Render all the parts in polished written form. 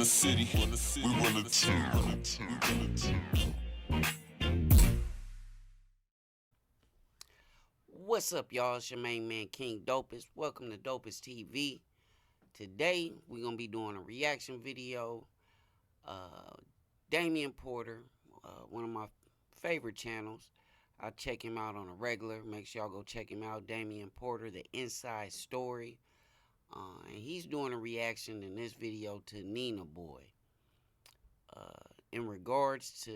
the city, we run the town. What's up, y'all? It's your main man, King Dopest. Welcome to Dopest TV. Today, we're going to be doing a reaction video. Damion Porter, one of my favorite channels. I check him out on a regular. Make sure y'all go check him out. Damion Porter, The Inside Story. And he's doing a reaction in this video to Nina Boy. In regards to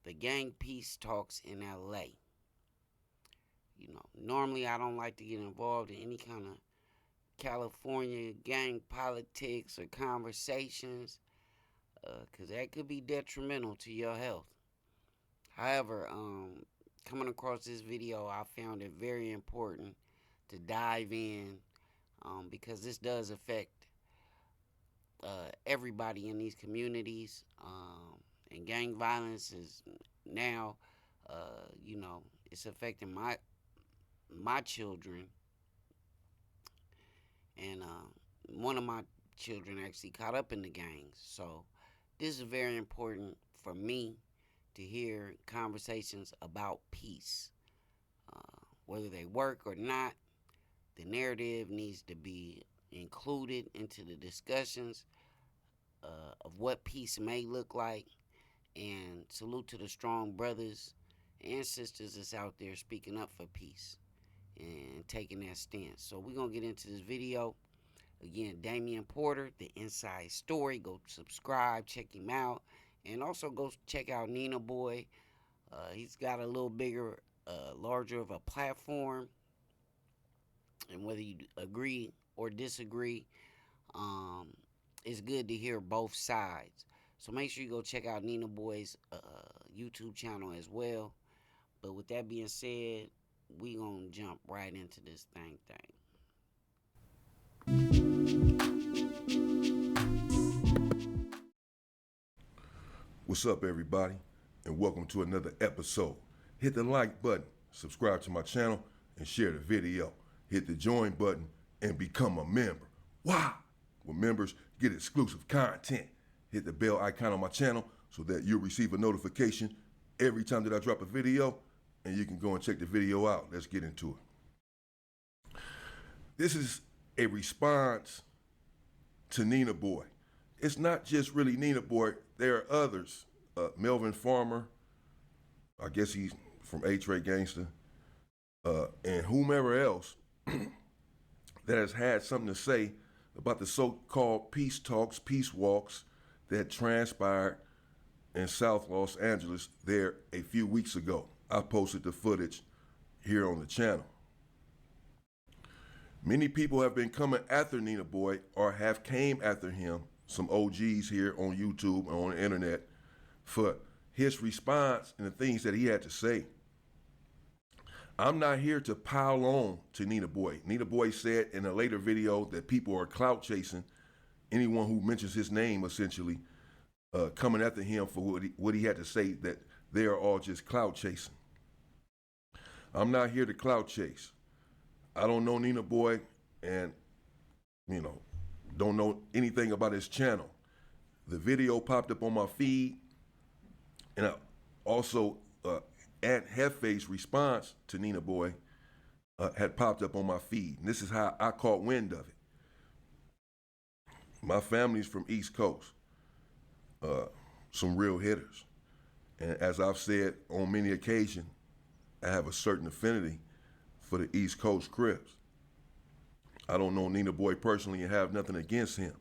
the gang peace talks in LA. You know, normally I don't like to get involved in any kind of California gang politics or conversations, because that could be detrimental to your health. However, coming across this video, I found it very important to dive in, because this does affect everybody in these communities, and gang violence is now, you know, it's affecting my children, and one of my children actually caught up in the gangs. So this is very important for me to hear conversations about peace, whether they work or not. The narrative needs to be included into the discussions of what peace may look like. And salute to the strong brothers and sisters that's out there speaking up for peace and taking that stance. So we're going to get into this video. Again, Damion Porter, The Inside Story. Go subscribe, check him out. And also go check out Nina Boy. He's got a little bigger, larger of a platform. And whether you agree or disagree, it's good to hear both sides. So make sure you go check out Nina Boy's YouTube channel as well. But with that being said, we gonna jump right into this thing. What's up, everybody, and welcome to another episode. Hit the like button, subscribe to my channel, and share the video. Hit the join button and become a member. Wow! With members, get exclusive content. Hit the bell icon on my channel so that you'll receive a notification every time that I drop a video, and you can go and check the video out. Let's get into it. This is a response to Nina Boy. It's not just really Nina Boy. There are others. Melvin Farmer, I guess he's from A-Trade Gangster, and whomever else that has had something to say about the so-called peace talks, peace walks that transpired in South Los Angeles there a few weeks ago. I posted the footage here on the channel. Many people have been coming after Nina Boy or have came after him, some OGs here on YouTube and on the internet, for his response and the things that he had to say. I'm not here to pile on to Nina Boy. Nina Boy said in a later video that people are clout chasing anyone who mentions his name, essentially, coming after him for what he had to say, that they are all just clout chasing. I'm not here to clout chase. I don't know Nina Boy, and, you know, don't know anything about his channel. The video popped up on my feed, and I also, Aunt Hefe's response to Nina Boy had popped up on my feed. And this is how I caught wind of it. My family's from East Coast, some real hitters. And as I've said on many occasions, I have a certain affinity for the East Coast Crips. I don't know Nina Boy personally and have nothing against him.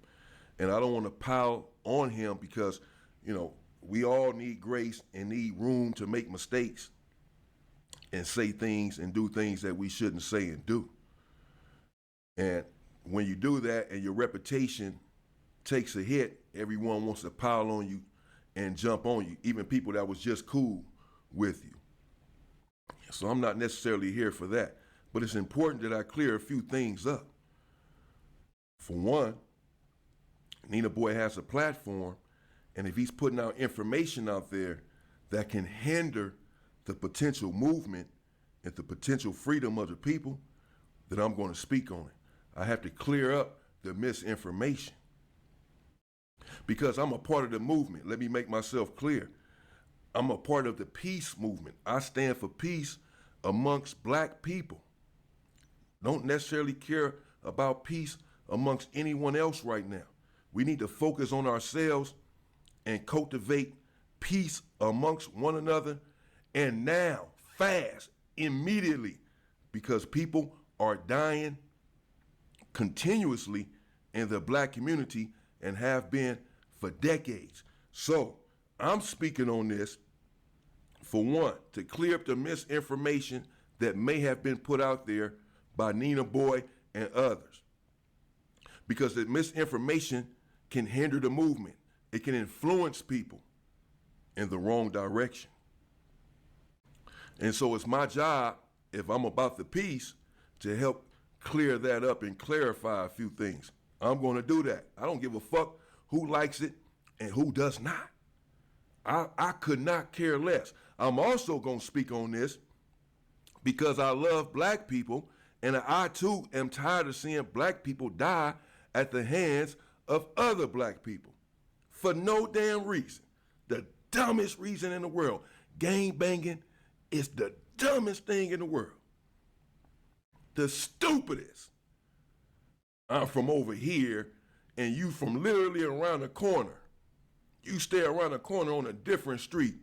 And I don't want to pile on him because, you know, we all need grace and need room to make mistakes and say things and do things that we shouldn't say and do. And when you do that and your reputation takes a hit, everyone wants to pile on you and jump on you, even people that was just cool with you. So I'm not necessarily here for that. But it's important that I clear a few things up. For one, Nina Boy has a platform, and if he's putting out information out there that can hinder the potential movement and the potential freedom of the people, then I'm going to speak on it. I have to clear up the misinformation. because I'm a part of the movement. Let me make myself clear. I'm a part of the peace movement. I stand for peace amongst black people. Don't necessarily care about peace amongst anyone else right now. We need to focus on ourselves and cultivate peace amongst one another, and now, fast, immediately, because people are dying continuously in the black community and have been for decades. So I'm speaking on this, for one, to clear up the misinformation that may have been put out there by Nina Boy and others. Because the misinformation can hinder the movement. It can influence people in the wrong direction. And so it's my job, if I'm about the peace, to help clear that up and clarify a few things. I'm going to do that. I don't give a fuck who likes it and who does not. I could not care less. I'm also going to speak on this because I love black people, and I too am tired of seeing black people die at the hands of other black people for no damn reason. The dumbest reason in the world. Gang banging is the dumbest thing in the world. The stupidest. I'm from over here and you from literally around the corner. You stay around the corner on a different street.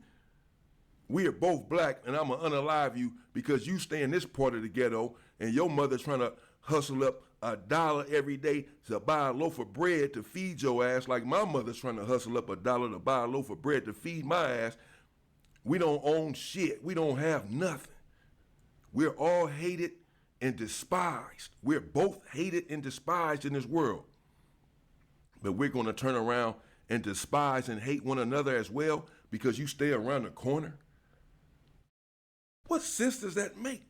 We are both black, and I'm gonna unalive you because you stay in this part of the ghetto and your mother's trying to hustle up $1 every day to buy a loaf of bread to feed your ass, like my mother's trying to hustle up $1 to buy a loaf of bread to feed my ass. We don't own shit. We don't have nothing. We're all hated and despised. We're both hated and despised in this world. But we're gonna turn around and despise and hate one another as well because you stay around the corner? What sense does that make?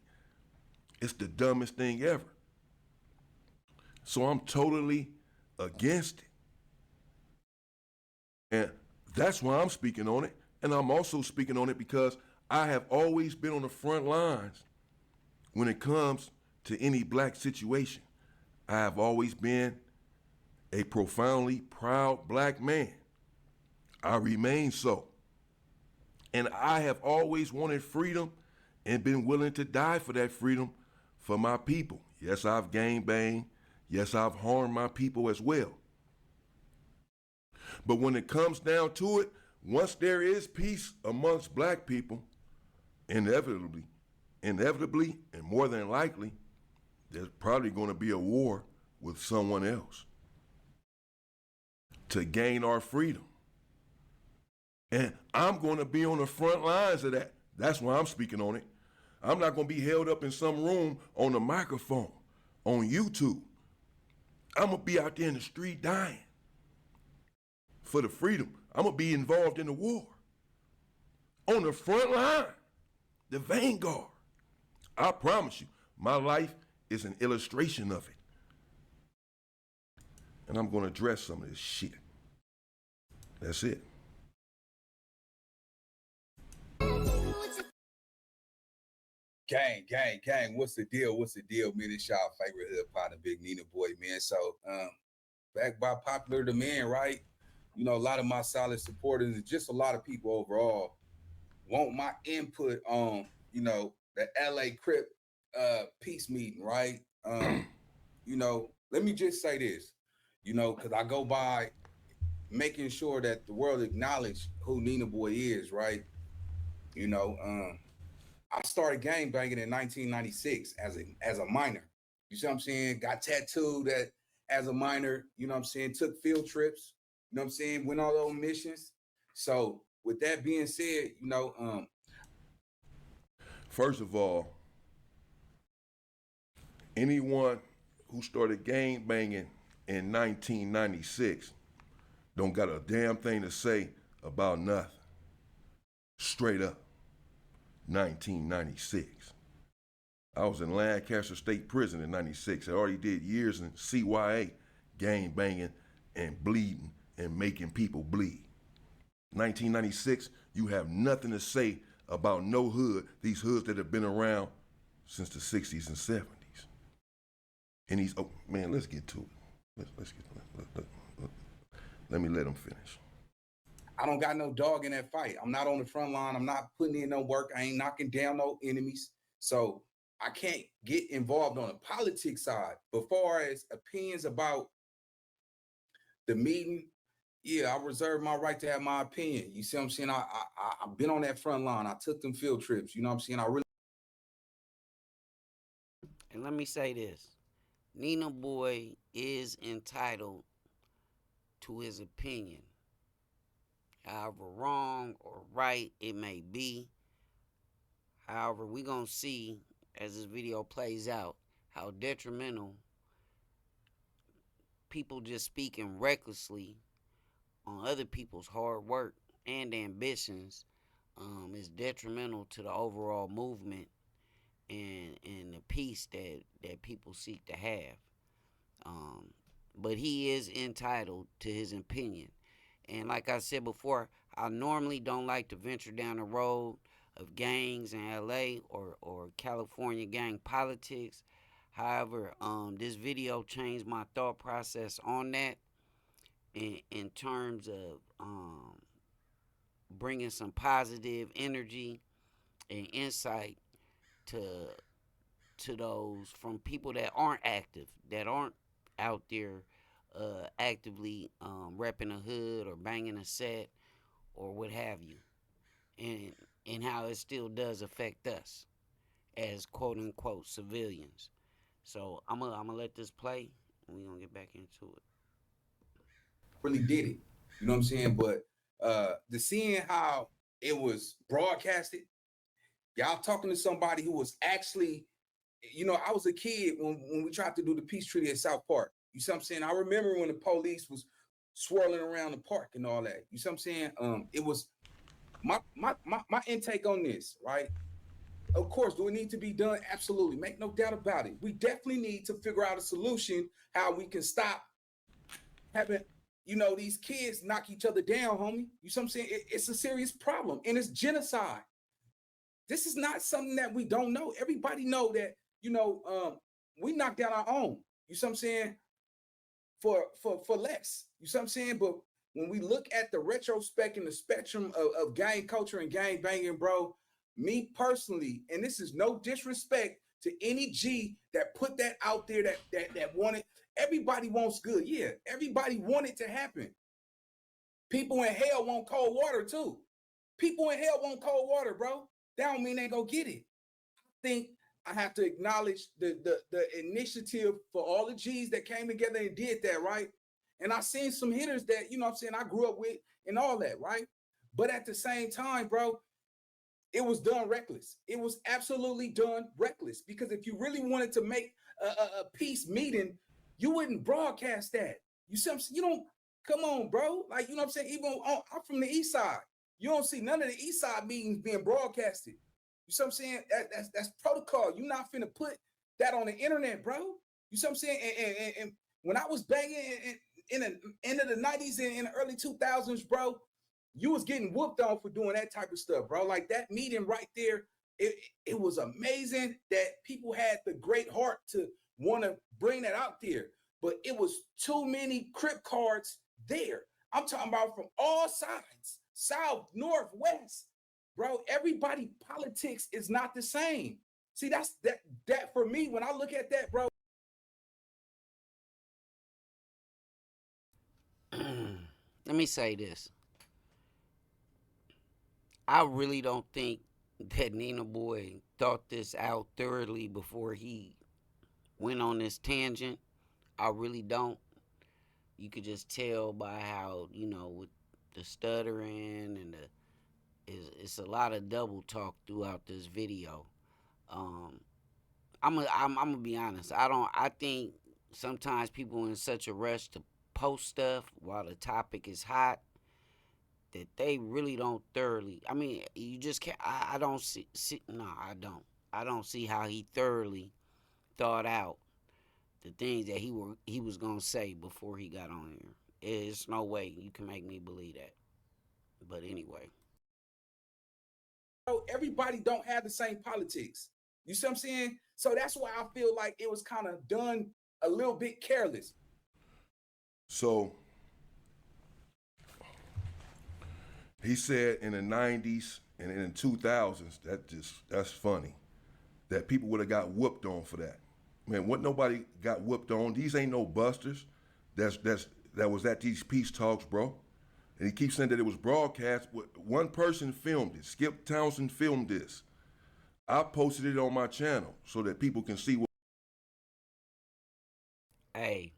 It's the dumbest thing ever. So I'm totally against it. And that's why I'm speaking on it. And I'm also speaking on it because I have always been on the front lines when it comes to any black situation. I have always been a profoundly proud black man. I remain so. And I have always wanted freedom and been willing to die for that freedom for my people. Yes, I've gangbanged. Yes, I've harmed my people as well. But when it comes down to it, once there is peace amongst black people, inevitably, and more than likely, there's probably going to be a war with someone else to gain our freedom. And I'm going to be on the front lines of that. That's why I'm speaking on it. I'm not going to be held up in some room on a microphone, on YouTube. I'm going to be out there in the street dying for the freedom. I'm going to be involved in the war. On the front line, the vanguard. I promise you, my life is an illustration of it. And I'm going to address some of this shit. That's it. Gang. What's the deal? Man, it's y'all favorite hood partner, Big Nina Boy, man. So, back by popular demand, right? You know, a lot of my solid supporters and just a lot of people overall want my input on, you know, the LA Crip peace meeting, right? You know, let me just say this, you know, because I go by making sure that the world acknowledge who Nina Boy is, right? You know, I started gang banging in 1996 as a minor. You see what I'm saying? Got tattooed as a minor, you know what I'm saying? Took field trips, you know what I'm saying? Went on those missions. So with that being said, you know, first of all, anyone who started gang banging in 1996 don't got a damn thing to say about nothing. Straight up. 1996. I was in Lancaster State Prison in 96. I already did years in CYA, gang banging and bleeding and making people bleed. 1996, you have nothing to say about no hood, these hoods that have been around since the 60s and 70s. And these, oh man, let's get to it. Let me let him finish. I don't got no dog in that fight. I'm not on the front line. I'm not putting in no work. I ain't knocking down no enemies. So I can't get involved on the politics side. But far as opinions about the meeting, yeah, I reserve my right to have my opinion. You see what I'm saying? I've been on that front line. I took them field trips. You know what I'm saying? I really. And let me say this. Nina Boy is entitled to his opinion. However wrong or right it may be. However, we're going to see as this video plays out how detrimental people just speaking recklessly on other people's hard work and ambitions is detrimental to the overall movement and the peace that people seek to have. But he is entitled to his opinion. And like I said before, I normally don't like to venture down the road of gangs in LA or California gang politics. However, this video changed my thought process on that in terms of bringing some positive energy and insight to those from people that aren't active, that aren't out there actively repping a hood or banging a set or what have you, and how it still does affect us as quote unquote civilians. So I'm gonna let this play and we're gonna get back into it. Really did it. You know what I'm saying? But the seeing how it was broadcasted, y'all talking to somebody who was actually, you know, I was a kid when we tried to do the peace treaty at South Park. You see what I'm saying? I remember when the police was swirling around the park and all that. You see what I'm saying? It was my intake on this, right? Of course, do it need to be done? Absolutely. Make no doubt about it. We definitely need to figure out a solution how we can stop having, you know, these kids knock each other down, homie. You see what I'm saying? It's a serious problem, and it's genocide. This is not something that we don't know. Everybody know that, you know, we knock down our own. You see what I'm saying? For less. You see what I'm saying? But when we look at the retrospect and the spectrum of gang culture and gang banging, bro, me personally, and this is no disrespect to any G that put that out there that wanted, everybody wants good. Yeah, everybody want it to happen. People in hell want cold water too. People in hell want cold water, bro. That don't mean they go get it. I think I have to acknowledge the initiative for all the G's that came together and did that, right? And I seen some hitters that, you know what I'm saying, I grew up with and all that, right? But at the same time, bro, it was done reckless. It was absolutely done reckless, because if you really wanted to make a peace meeting, you wouldn't broadcast that. You see what I'm saying? You don't, come on, bro. Like, you know what I'm saying? Even I'm from the East Side. You don't see none of the East Side meetings being broadcasted. You see what I'm saying? That's protocol. You're not finna put that on the internet, bro. You see what I'm saying? And when I was banging in the end of the 90s and in the early 2000s, bro, you was getting whooped on for doing that type of stuff, bro. Like that meeting right there, it was amazing that people had the great heart to want to bring that out there. But it was too many Crip cards there. I'm talking about from all sides, south, north, west. Bro, everybody politics is not the same. See, that's that for me, when I look at that, bro. Let me say this. I really don't think that Nina Boy thought this out thoroughly before he went on this tangent. I really don't. You could just tell by how, you know, with the stuttering and it's a lot of double talk throughout this video. I'm gonna be honest. I think sometimes people in such a rush to post stuff while the topic is hot that they really don't thoroughly. I mean, you just can't. I don't see. No, I don't. I don't see how he thoroughly thought out the things that he was gonna say before he got on here. There's no way you can make me believe that. But anyway, Bro, everybody don't have the same politics. You see what I'm saying? So that's why I feel like it was kind of done a little bit careless. So He said in the 90s and in the 2000s, that's funny, that people would have got whooped on for that. Man, what nobody got whooped on. These ain't no busters. That was at these peace talks, bro. And he keeps saying that it was broadcast. One person filmed it. Skip Townsend filmed this. I posted it on my channel so that people can see what. Hey,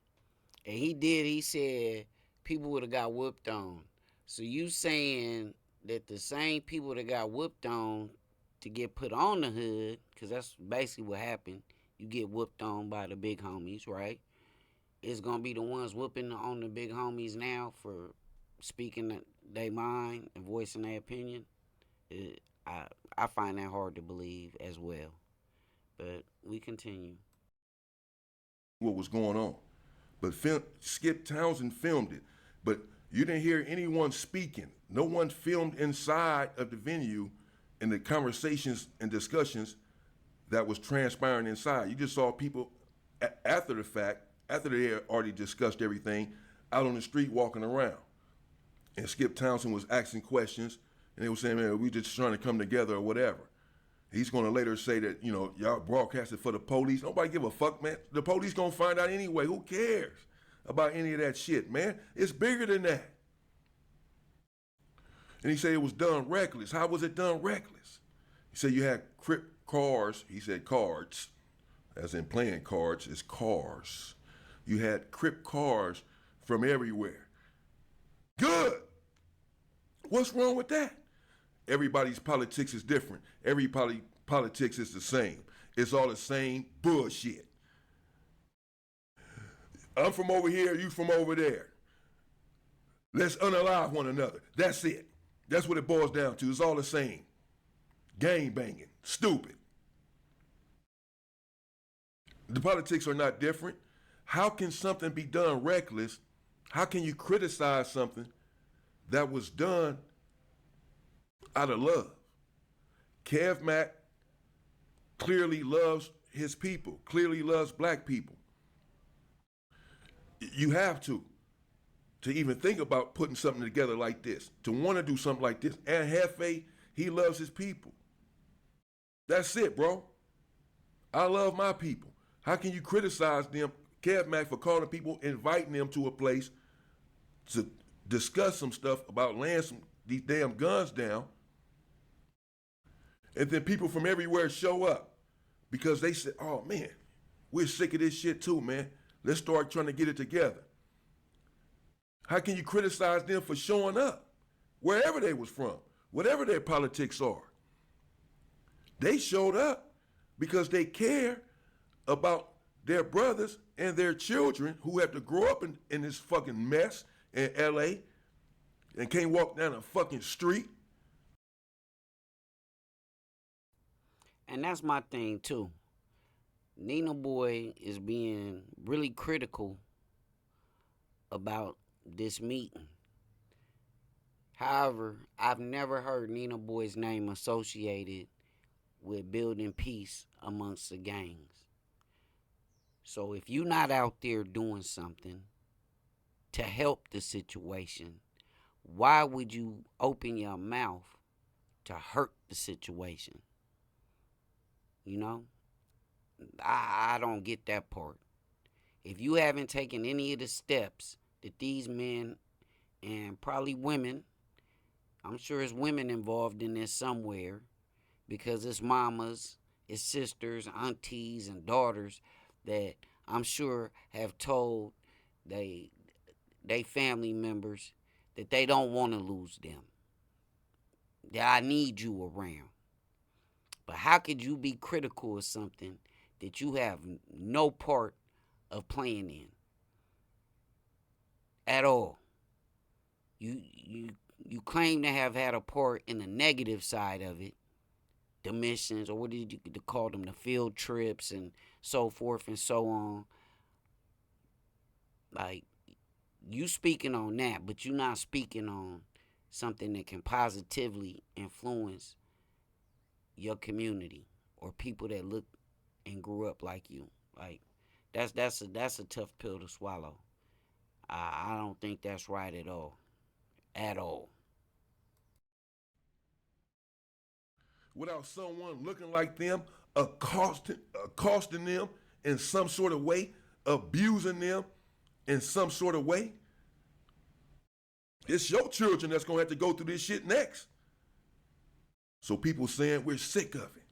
and he said people would have got whooped on. So you saying that the same people that got whooped on to get put on the hood, because that's basically what happened. You get whooped on by the big homies, right? It's gonna be the ones whooping on the big homies now for speaking their mind and voicing their opinion. It, I find that hard to believe as well. But we continue. What was going on. But Skip Townsend filmed it. But you didn't hear anyone speaking. No one filmed inside of the venue in the conversations and discussions that was transpiring inside. You just saw people after the fact, after they had already discussed everything, out on the street walking around. And Skip Townsend was asking questions, and they were saying, man, we just trying to come together or whatever. He's going to later say that, y'all broadcasted for the police. Nobody give a fuck, man. The police going to find out anyway. Who cares about any of that shit, man? It's bigger than that. And he said it was done reckless. How was it done reckless? He said you had Crip cars. He said cards, as in playing cards, it's cars. You had Crip cars from everywhere. Good. What's wrong with that? Everybody's politics is different. Every politics is the same. It's all the same bullshit. I'm from over here, you from over there. Let's unalive one another. That's it. That's what it boils down to. It's all the same. Gang banging. Stupid. The politics are not different. How can something be done reckless? How can you criticize something that was done out of love? Kev Mack clearly loves his people, clearly loves black people. You have to even think about putting something together like this, to want to do something like this. And Hefe, he loves his people. That's it, bro. I love my people. How can you criticize them, Kev Mack, for calling people, inviting them to a place to discuss some stuff about laying these damn guns down, and then people from everywhere show up because they said, oh man, we're sick of this shit too, man. Let's start trying to get it together. How can you criticize them for showing up wherever they was from, whatever their politics are? They showed up because they care about their brothers and their children who have to grow up in this fucking mess in LA and can't walk down a fucking street. And that's my thing too. Nina Boy is being really critical about this meeting. However, I've never heard Nina Boy's name associated with building peace amongst the gangs. So if you're not out there doing something to help the situation, why would you open your mouth to hurt the situation? You know? I don't get that part. If you haven't taken any of the steps that these men and probably women, I'm sure it's women involved in this somewhere, because it's mamas, it's sisters, aunties, and daughters that I'm sure have told they family members that they don't want to lose them, that I need you around. But how could you be critical of something that you have no part of playing in at all? You claim to have had a part in the negative side of it, the missions, or what did you call them, the field trips and so forth and so on. Like, you speaking on that, but you're not speaking on something that can positively influence your community or people that look and grew up like you. Like, that's a tough pill to swallow. I don't think that's right at all. At all. without someone looking like them, accosting them in some sort of way, abusing them in some sort of way. It's your children that's gonna have to go through this shit next. So people saying we're sick of it.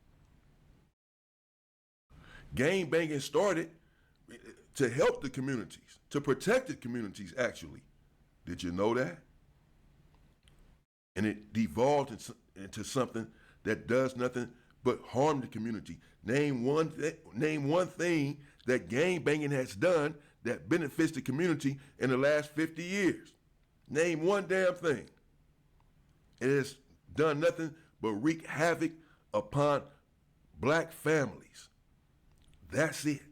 Gang banging started to help the communities, to protect the communities actually. Did you know that? And it devolved into something that does nothing but harm the community. Name one thing that gang banging has done that benefits the community in the last 50 years. Name one damn thing. It has done nothing but wreak havoc upon black families. That's it.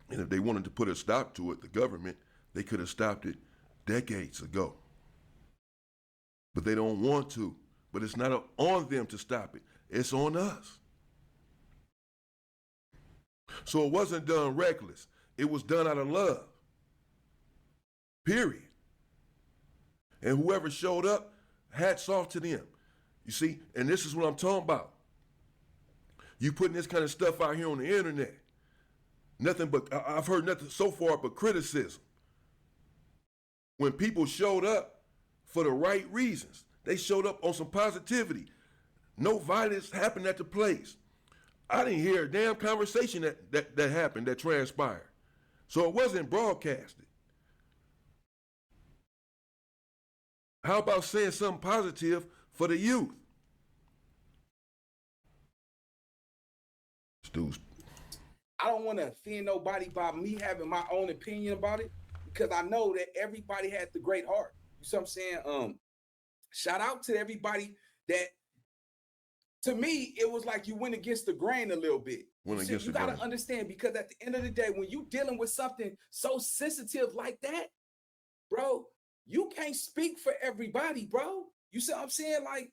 And if they wanted to put a stop to it, the government, they could have stopped it decades ago. But they don't want to. But it's not on them to stop it. It's on us. So it wasn't done reckless. It was done out of love. Period. And whoever showed up, hats off to them. You see, and this is what I'm talking about. You putting this kind of stuff out here on the internet. Nothing but, I've heard nothing so far but criticism. When people showed up for the right reasons, they showed up on some positivity. No violence happened at the place. I didn't hear a damn conversation that happened, that transpired. So it wasn't broadcasted. How about saying something positive for the youth? Stu's. I don't want to offend nobody by me having my own opinion about it, because I know that everybody had the great heart. You see what I'm saying? Shout out to everybody that, to me, it was like you went against the grain a little bit. You got to understand, because at the end of the day, when you dealing with something so sensitive like that, bro, you can't speak for everybody, bro. You see what I'm saying? Like,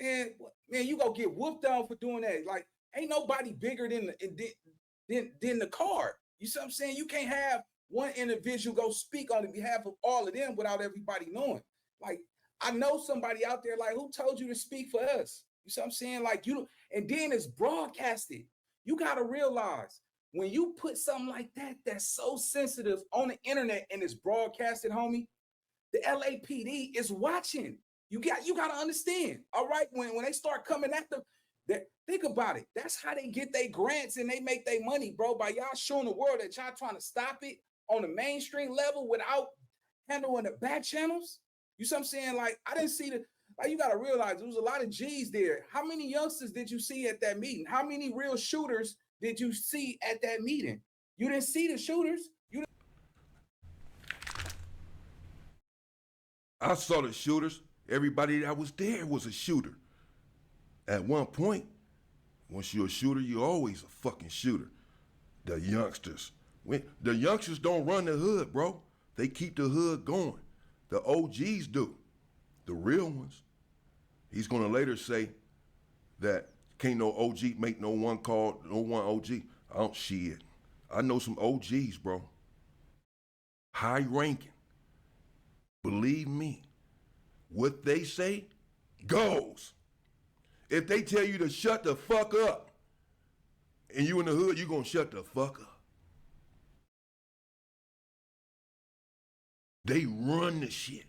man, you gonna get whooped on for doing that. Like, ain't nobody bigger than the card. You see what I'm saying? You can't have one individual go speak on the behalf of all of them without everybody knowing. Like, I know somebody out there, like, who told you to speak for us? You see what I'm saying? Like, you, and then it's broadcasted. You got to realize, when you put something like that that's so sensitive on the internet and it's broadcasted, homie, the LAPD is watching. You got to understand. All right, when they start coming at them, think about it. That's how they get their grants and they make their money, bro, by y'all showing the world that y'all trying to stop it on the mainstream level without handling the back channels. You see what I'm saying? Like, I didn't see like, you got to realize there was a lot of G's there. How many youngsters did you see at that meeting? How many real shooters did you see at that meeting? You didn't see the shooters. I saw the shooters. Everybody that was there was a shooter. At one point, once you're a shooter, you're always a fucking shooter. The youngsters. The youngsters don't run the hood, bro. They keep the hood going. The OGs do. The real ones. He's gonna later say that can't no OG make no one call, no one OG. I don't shit. I know some OGs, bro. High ranking. Believe me, what they say goes. If they tell you to shut the fuck up and you in the hood, you gonna shut the fuck up. They run the shit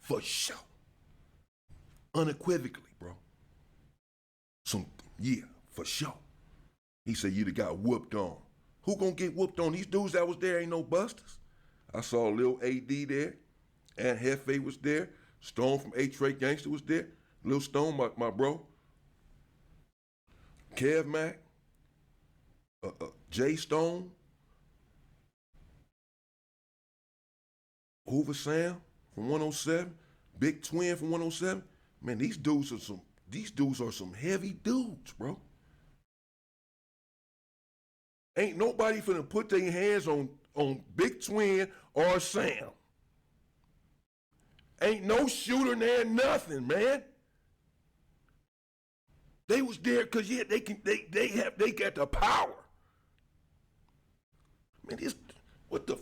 for sure. Unequivocally, bro. Yeah, for sure. He said you'd have got whooped on. Who gonna get whooped on? These dudes that was there ain't no busters. I saw Lil AD there. Aunt Hefe was there. Stone from A-Tray Gangster was there. Lil Stone, my bro. Kev Mac. Jay Stone. Hoover Sam from 107. Big Twin from 107. Man, these dudes are some heavy dudes, bro. Ain't nobody finna put their hands on Big Twin or Sam. Ain't no shooter there, nothing, man. They was there because they got the power. Man, what the?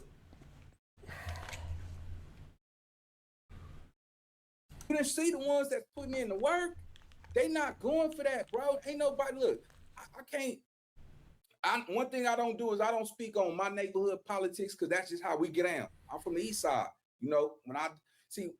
You didn't see the ones that's putting in the work. They not going for that, bro. Ain't nobody look. I can't. One thing I don't do is I don't speak on my neighborhood politics because that's just how we get down. I'm from the east side. You know, when I see,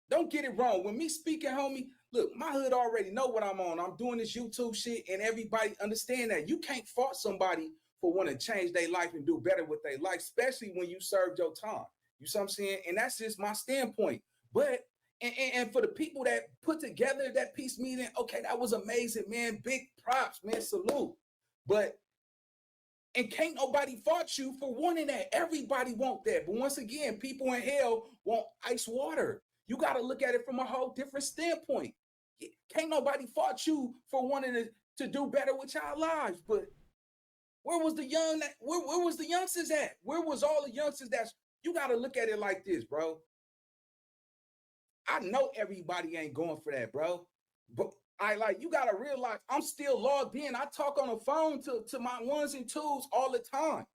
don't get it wrong. When me speaking, homie, look, my hood already know what I'm on. I'm doing this YouTube shit, and everybody understand that you can't fault somebody for wanting to change their life and do better with their life, especially when you served your time. You see what I'm saying? And that's just my standpoint. But and for the people that put together that peace meeting, okay, that was amazing, man. Big props, man. Salute. But and can't nobody fault you for wanting that. Everybody want that. But once again, people in hell want ice water. You got to look at it from a whole different standpoint. Can't nobody fault you for wanting to do better with your lives. But where was the where was the youngsters at? Where was all the youngsters you got to look at it like this, bro. I know everybody ain't going for that, bro. But you gotta realize I'm still logged in. I talk on the phone to my ones and twos all the time.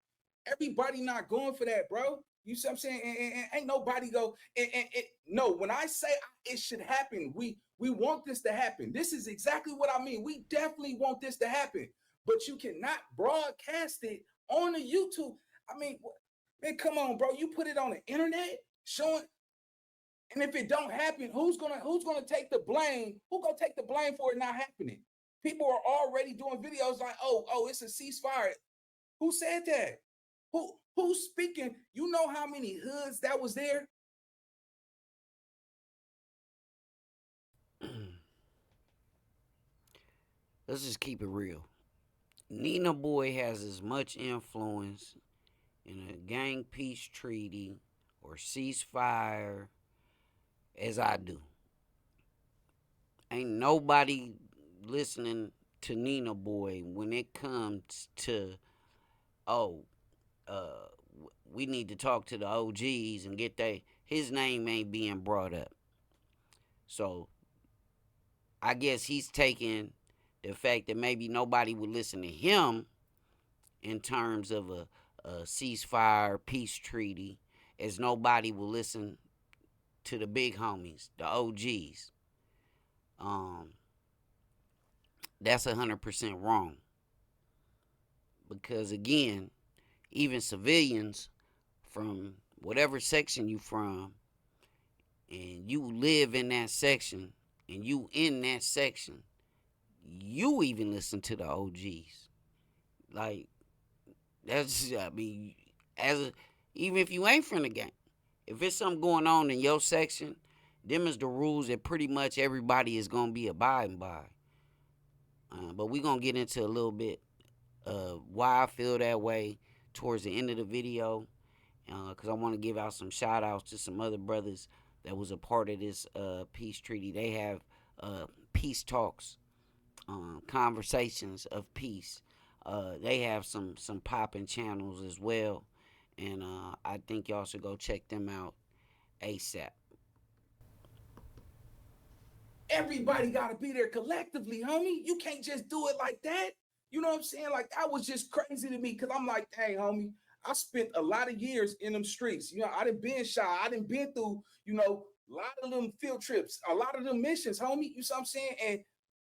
Everybody not going for that, bro. You see what I'm saying? And ain't nobody go. No, when I say it should happen, we want this to happen. This is exactly what I mean. We definitely want this to happen, but you cannot broadcast it on the YouTube. I mean, man, come on, bro. You put it on the internet, showing. And if it don't happen, who's gonna take the blame? Who gonna take the blame for it not happening? People are already doing videos like, oh, it's a ceasefire. Who said that? Who's speaking? You know how many hoods that was there? Let's just keep it real. Nina Boy has as much influence in a gang peace treaty or ceasefire as I do. Ain't nobody listening to Nina Boy when it comes to, oh, we need to talk to the OGs and get his name ain't being brought up. So I guess he's taking the fact that maybe nobody would listen to him in terms of a ceasefire peace treaty, as nobody will listen to the big homies, the OGs. That's 100% wrong. Because again, even civilians from whatever section you from, and you live in that section, and you in that section, you even listen to the OGs. Like, that's, I mean, even if you ain't from the gang, if it's something going on in your section, them is the rules that pretty much everybody is going to be abiding by. But we're going to get into a little bit why I feel that way towards the end of the video, because I want to give out some shout outs to some other brothers that was a part of this peace treaty. They have peace talks, conversations of peace. They have some popping channels as well, and I think y'all should go check them out ASAP. Everybody got to be there collectively, homie. You can't just do it like that. You know what I'm saying? Like, that was just crazy to me because I'm like, hey, homie, I spent a lot of years in them streets. You know, I done been shy. I done been through, you know, a lot of them field trips, a lot of them missions, homie. You see what I'm saying? And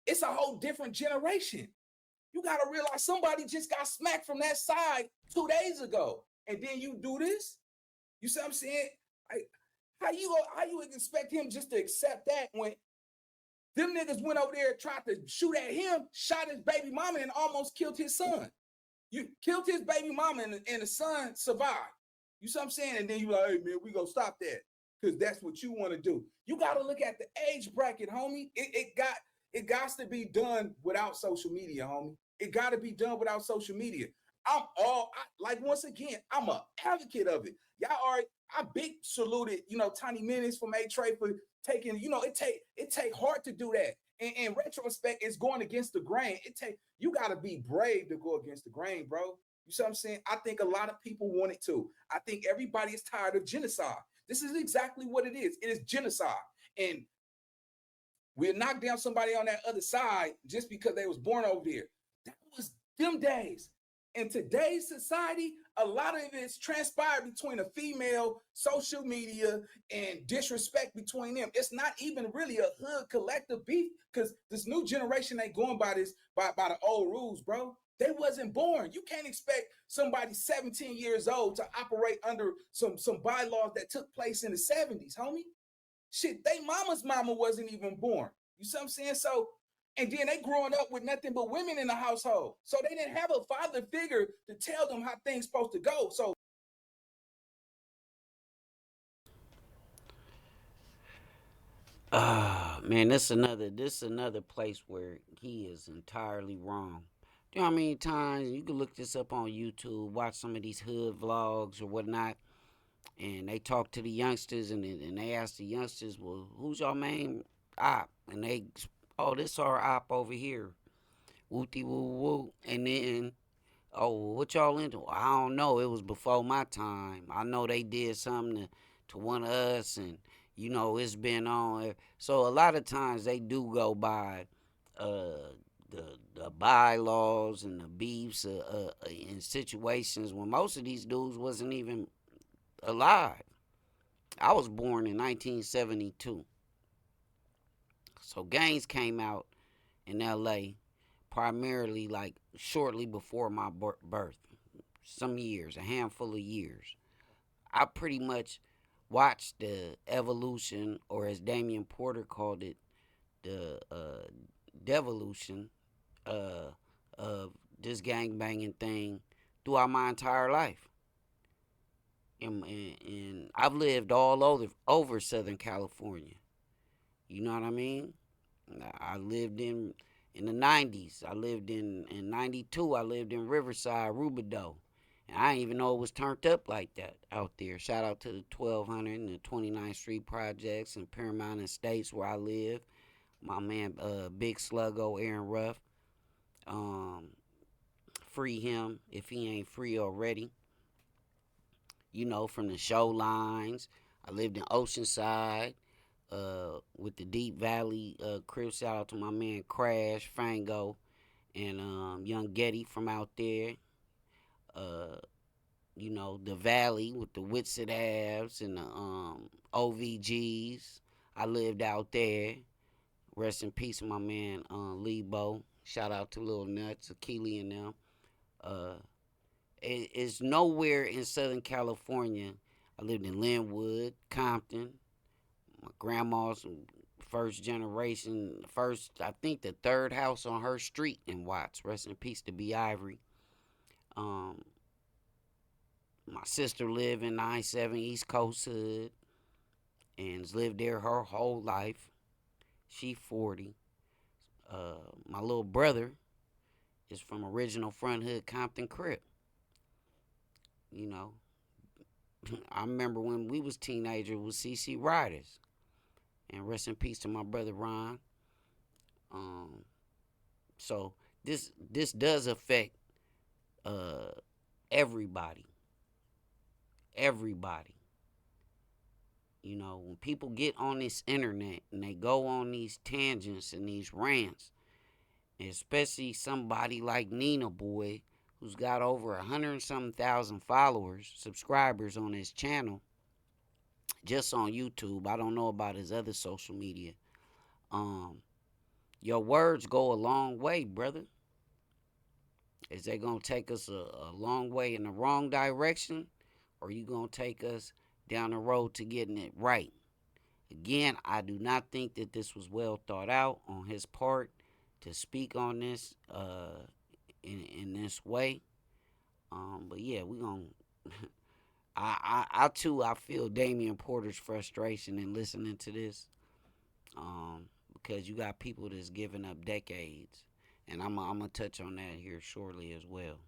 it's a whole different generation. You got to realize somebody just got smacked from that side 2 days ago. And then you do this? You see what I'm saying? Like, how you expect him just to accept that when them niggas went over there, tried to shoot at him, shot his baby mama, and almost killed his son. You killed his baby mama, and the son survived. You see what I'm saying? And then you like, hey, man, we gonna stop that because that's what you want to do. You got to look at the age bracket, homie. It got to be done without social media, homie. It got to be done without social media. Once again, I'm an advocate of it. I big saluted, you know, Tiny Menace from A-Trey for taking, you know, it take heart to do that. And in retrospect, it's going against the grain. You got to be brave to go against the grain, bro. You see what I'm saying? I think a lot of people want it to. I think everybody is tired of genocide. This is exactly what it is. It is genocide. And we'll knock down somebody on that other side just because they was born over there. That was them days. In today's society, a lot of it's transpired between a female, social media, and disrespect between them. It's not even really a hood collective beef because this new generation ain't going by by the old rules, bro. They wasn't born. You can't expect somebody 17 years old to operate under some bylaws that took place in the 70s, homie. Shit, they mama's mama wasn't even born. You see what I'm saying? So, and then they growing up with nothing but women in the household. So they didn't have a father figure to tell them how things supposed to go. So Man, this is another place where he is entirely wrong. Do you know how many times you can look this up on YouTube, watch some of these hood vlogs or whatnot, and they talk to the youngsters and they ask the youngsters, well, who's your main op? And they, oh, this our op over here. Wooty woo woo. And then, oh, what y'all into? I don't know. It was before my time. I know they did something to one of us, and you know it's been on. So a lot of times they do go by uh, the bylaws and the beefs in situations when most of these dudes wasn't even alive. I was born in 1972, so gangs came out in L.A. primarily like shortly before my birth. Some years, a handful of years. I pretty much watched the evolution, or as Damion Porter called it, the devolution of this gang banging thing throughout my entire life. And I've lived all over Southern California. You know what I mean? I lived in the 90s. I lived in 92. I lived in Riverside, Rubidoux. And I didn't even know it was turned up like that out there. Shout out to the 1200 and the 29th Street projects and Paramount Estates where I live. My man, Big Sluggo, Aaron Ruff. Free him if he ain't free already. You know, from the show lines. I lived in Oceanside with the Deep Valley crib. Shout out to my man Crash, Fango, and Young Getty from out there. You know, the Valley with the Whitsett Avs and the OVGs. I lived out there. Rest in peace, my man Lebo. Shout out to Lil Nuts, Akili and them. It's nowhere in Southern California. I lived in Linwood, Compton. My grandma's first generation, I think the third house on her street in Watts. Rest in peace to B. Ivory. My sister lived in 97 East Coast Hood and has lived there her whole life. She 40. My little brother is from original Front Hood Compton Crip. You know, I remember when we was teenagers with CC Riders. And rest in peace to my brother Ron. So this does affect everybody. Everybody. You know, when people get on this internet and they go on these tangents and these rants, especially somebody like Nina Boy, who's got over 100 and something thousand followers, subscribers on his channel, just on YouTube. I don't know about his other social media. Your words go a long way, brother. Is they gonna take us a long way in the wrong direction, or you gonna take us down the road to getting it right? Again, I do not think that this was well thought out on his part to speak on this in this way. But yeah, we gonna. I too, I feel Damion Porter's frustration in listening to this, because you got people that's giving up decades, and I'm gonna touch on that here shortly as well.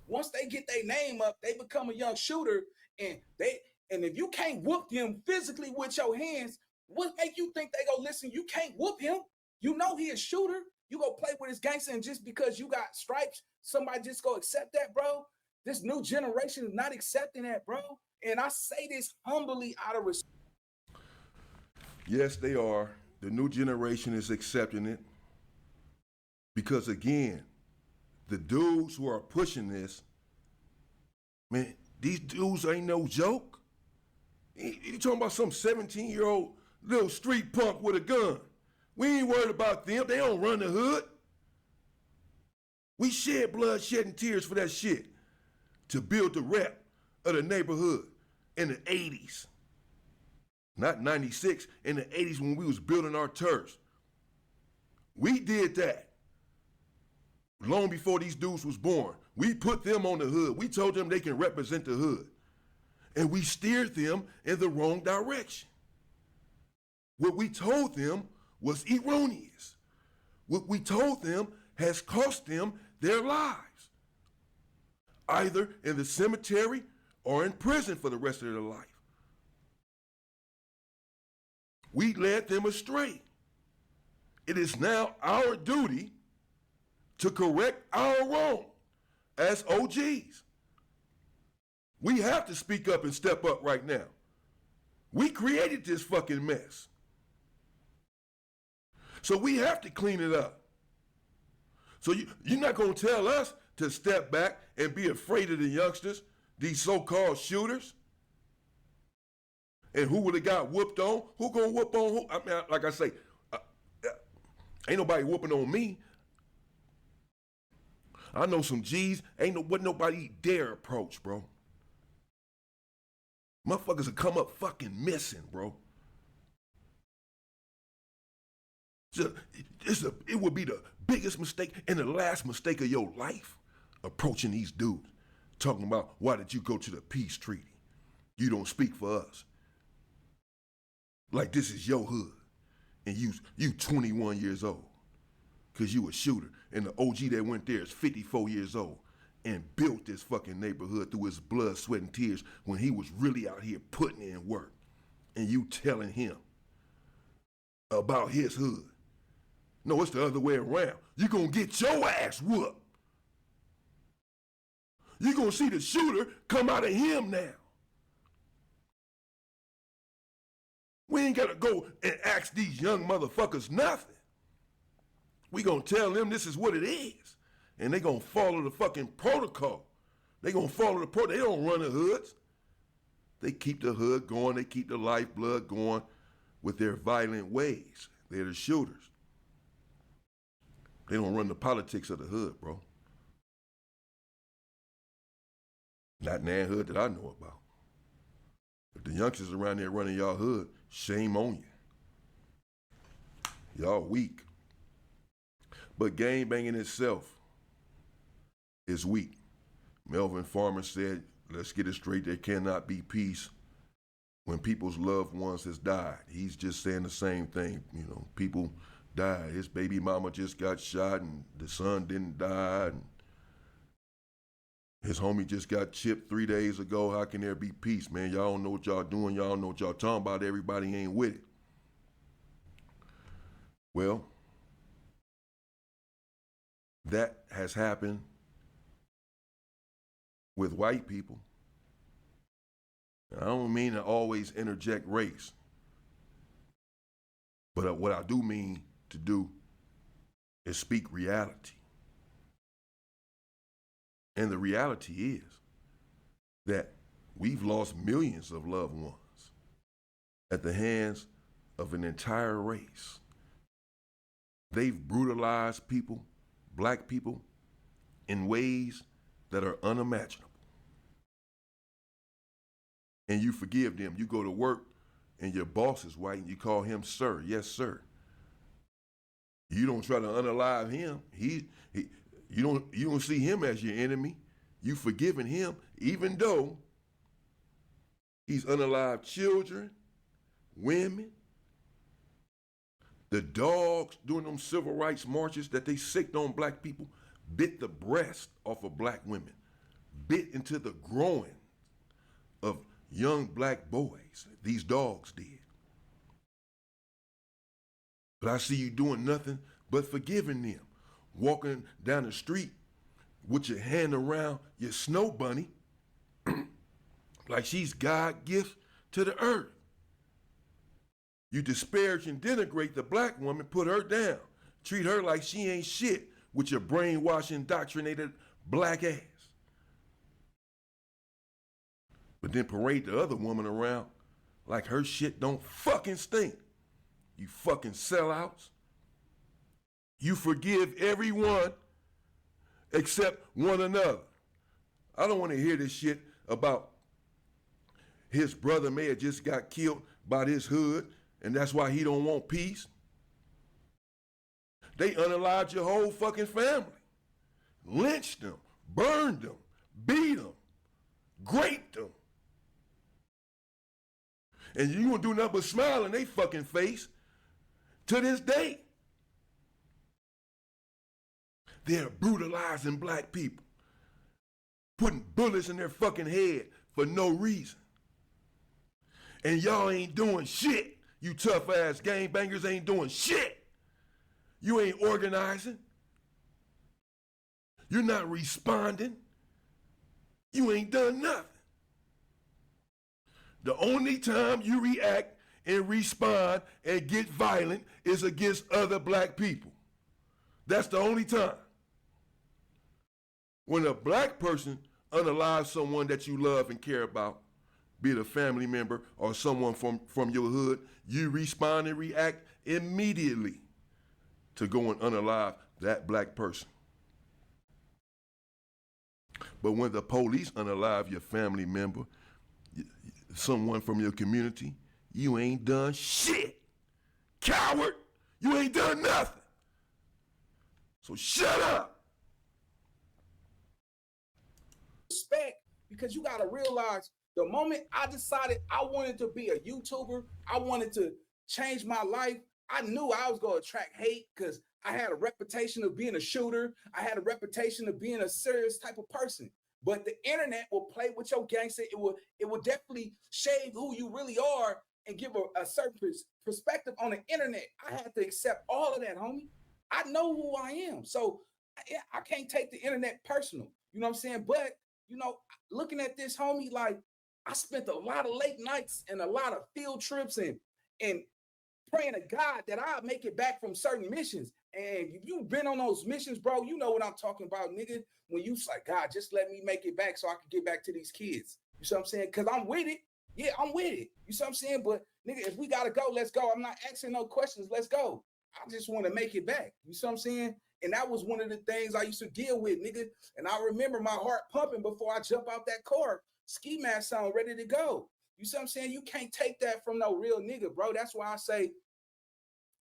once they get their name up, they become a young shooter, and if you can't whoop them physically with your hands, what make you think they go listen? You can't whoop him. You know he a shooter. You go play with his gangster, and just because you got stripes, somebody just go accept that, bro. This new generation is not accepting that, bro. And I say this humbly out of respect. Yes, they are. The new generation is accepting it because, again, the dudes who are pushing this, man, these dudes ain't no joke. You talking about some 17-year-old little street punk with a gun. We ain't worried about them. They don't run the hood. We shed blood, shedding tears for that shit to build the rep of the neighborhood in the 80s. Not 96, in the 80s when we was building our turfs. We did that long before these dudes was born. We put them on the hood. We told them they can represent the hood. And we steered them in the wrong direction. What we told them was erroneous. What we told them has cost them their lives, either in the cemetery or in prison for the rest of their life. We led them astray. It is now our duty to correct our wrong as OGs. We have to speak up and step up right now. We created this fucking mess. So we have to clean it up. So you're not going to tell us to step back and be afraid of the youngsters, these so-called shooters? And who would have got whooped on? Who going to whoop on who? I mean, like I say, ain't nobody whooping on me. I know some G's, what nobody dare approach, bro. Motherfuckers will come up fucking missing, bro. It would be the biggest mistake and the last mistake of your life approaching these dudes, talking about why did you go to the peace treaty? You don't speak for us. Like this is your hood, and you 21 years old, because you a shooter, and the OG that went there is 54 years old and built this fucking neighborhood through his blood, sweat, and tears when he was really out here putting in work, and you telling him about his hood. No, it's the other way around. You're gonna get your ass whooped. You're gonna see the shooter come out of him now. We ain't gotta go and ask these young motherfuckers nothing. We gonna tell them this is what it is. And they gonna follow the fucking protocol. They gonna follow the protocol. They don't run the hoods. They keep the hood going. They keep the lifeblood going with their violent ways. They're the shooters. They don't run the politics of the hood, bro. Not in that hood that I know about. If the youngsters around there running y'all hood, shame on you. Y'all weak. But gang banging itself is weak. Melvin Farmer said, let's get it straight, there cannot be peace when people's loved ones has died. He's just saying the same thing. You know, people died. His baby mama just got shot and the son didn't die. And his homie just got chipped 3 days ago. How can there be peace, man? Y'all don't know what y'all doing. Y'all don't know what y'all talking about. Everybody ain't with it. Well, that has happened with white people. I don't mean to always interject race, but what I do mean to do is speak reality. And the reality is that we've lost millions of loved ones at the hands of an entire race. They've brutalized people, black people, in ways that are unimaginable. And you forgive them. You go to work and your boss is white and you call him sir. Yes, sir. You don't try to unalive him. You don't see him as your enemy. You forgiving him even though he's unalived children, women, the dogs during them civil rights marches that they sicked on black people, bit the breast off of black women, bit into the groin of young black boys. These dogs did. But I see you doing nothing but forgiving them. Walking down the street with your hand around your snow bunny like she's God's gift to the earth. You disparage and denigrate the black woman, put her down, treat her like she ain't shit with your brainwashed, indoctrinated black ass. But then parade the other woman around like her shit don't fucking stink. You fucking sellouts. You forgive everyone except one another. I don't want to hear this shit about his brother may have just got killed by this hood and that's why he don't want peace. They unalived your whole fucking family. Lynched them, burned them, beat them, raped them. And you gonna do nothing but smile in they fucking face to this day. They're brutalizing black people, putting bullets in their fucking head for no reason. And y'all ain't doing shit. You tough ass gangbangers ain't doing shit. You ain't organizing. You're not responding. You ain't done nothing. The only time you react and respond and get violent is against other black people. That's the only time. When a black person unalives someone that you love and care about, be it a family member or someone from your hood, you respond and react immediately to go and unalive that black person. But when the police unalive your family member, someone from your community, you ain't done shit. Coward, you ain't done nothing. So shut up. Respect, because you gotta realize the moment I decided I wanted to be a YouTuber, I wanted to change my life, I knew I was gonna attract hate because I had a reputation of being a shooter. I had a reputation of being a serious type of person. But the internet will play with your gangster. It will definitely shade who you really are and give a certain perspective on the internet. I had to accept all of that, homie. I know who I am. So I can't take the internet personal. You know what I'm saying? But, you know, looking at this, homie, like I spent a lot of late nights and a lot of field trips and praying to God that I'll make it back from certain missions. And if you've been on those missions, bro, you know what I'm talking about, nigga. When you like, God, just let me make it back so I can get back to these kids. You see what I'm saying? Because I'm with it. Yeah, I'm with it. You see what I'm saying? But, nigga, if we got to go, let's go. I'm not asking no questions. Let's go. I just want to make it back. You see what I'm saying? And that was one of the things I used to deal with, nigga. And I remember my heart pumping before I jump out that car. Ski mask on, ready to go. You see what I'm saying? You can't take that from no real nigga, bro. That's why I say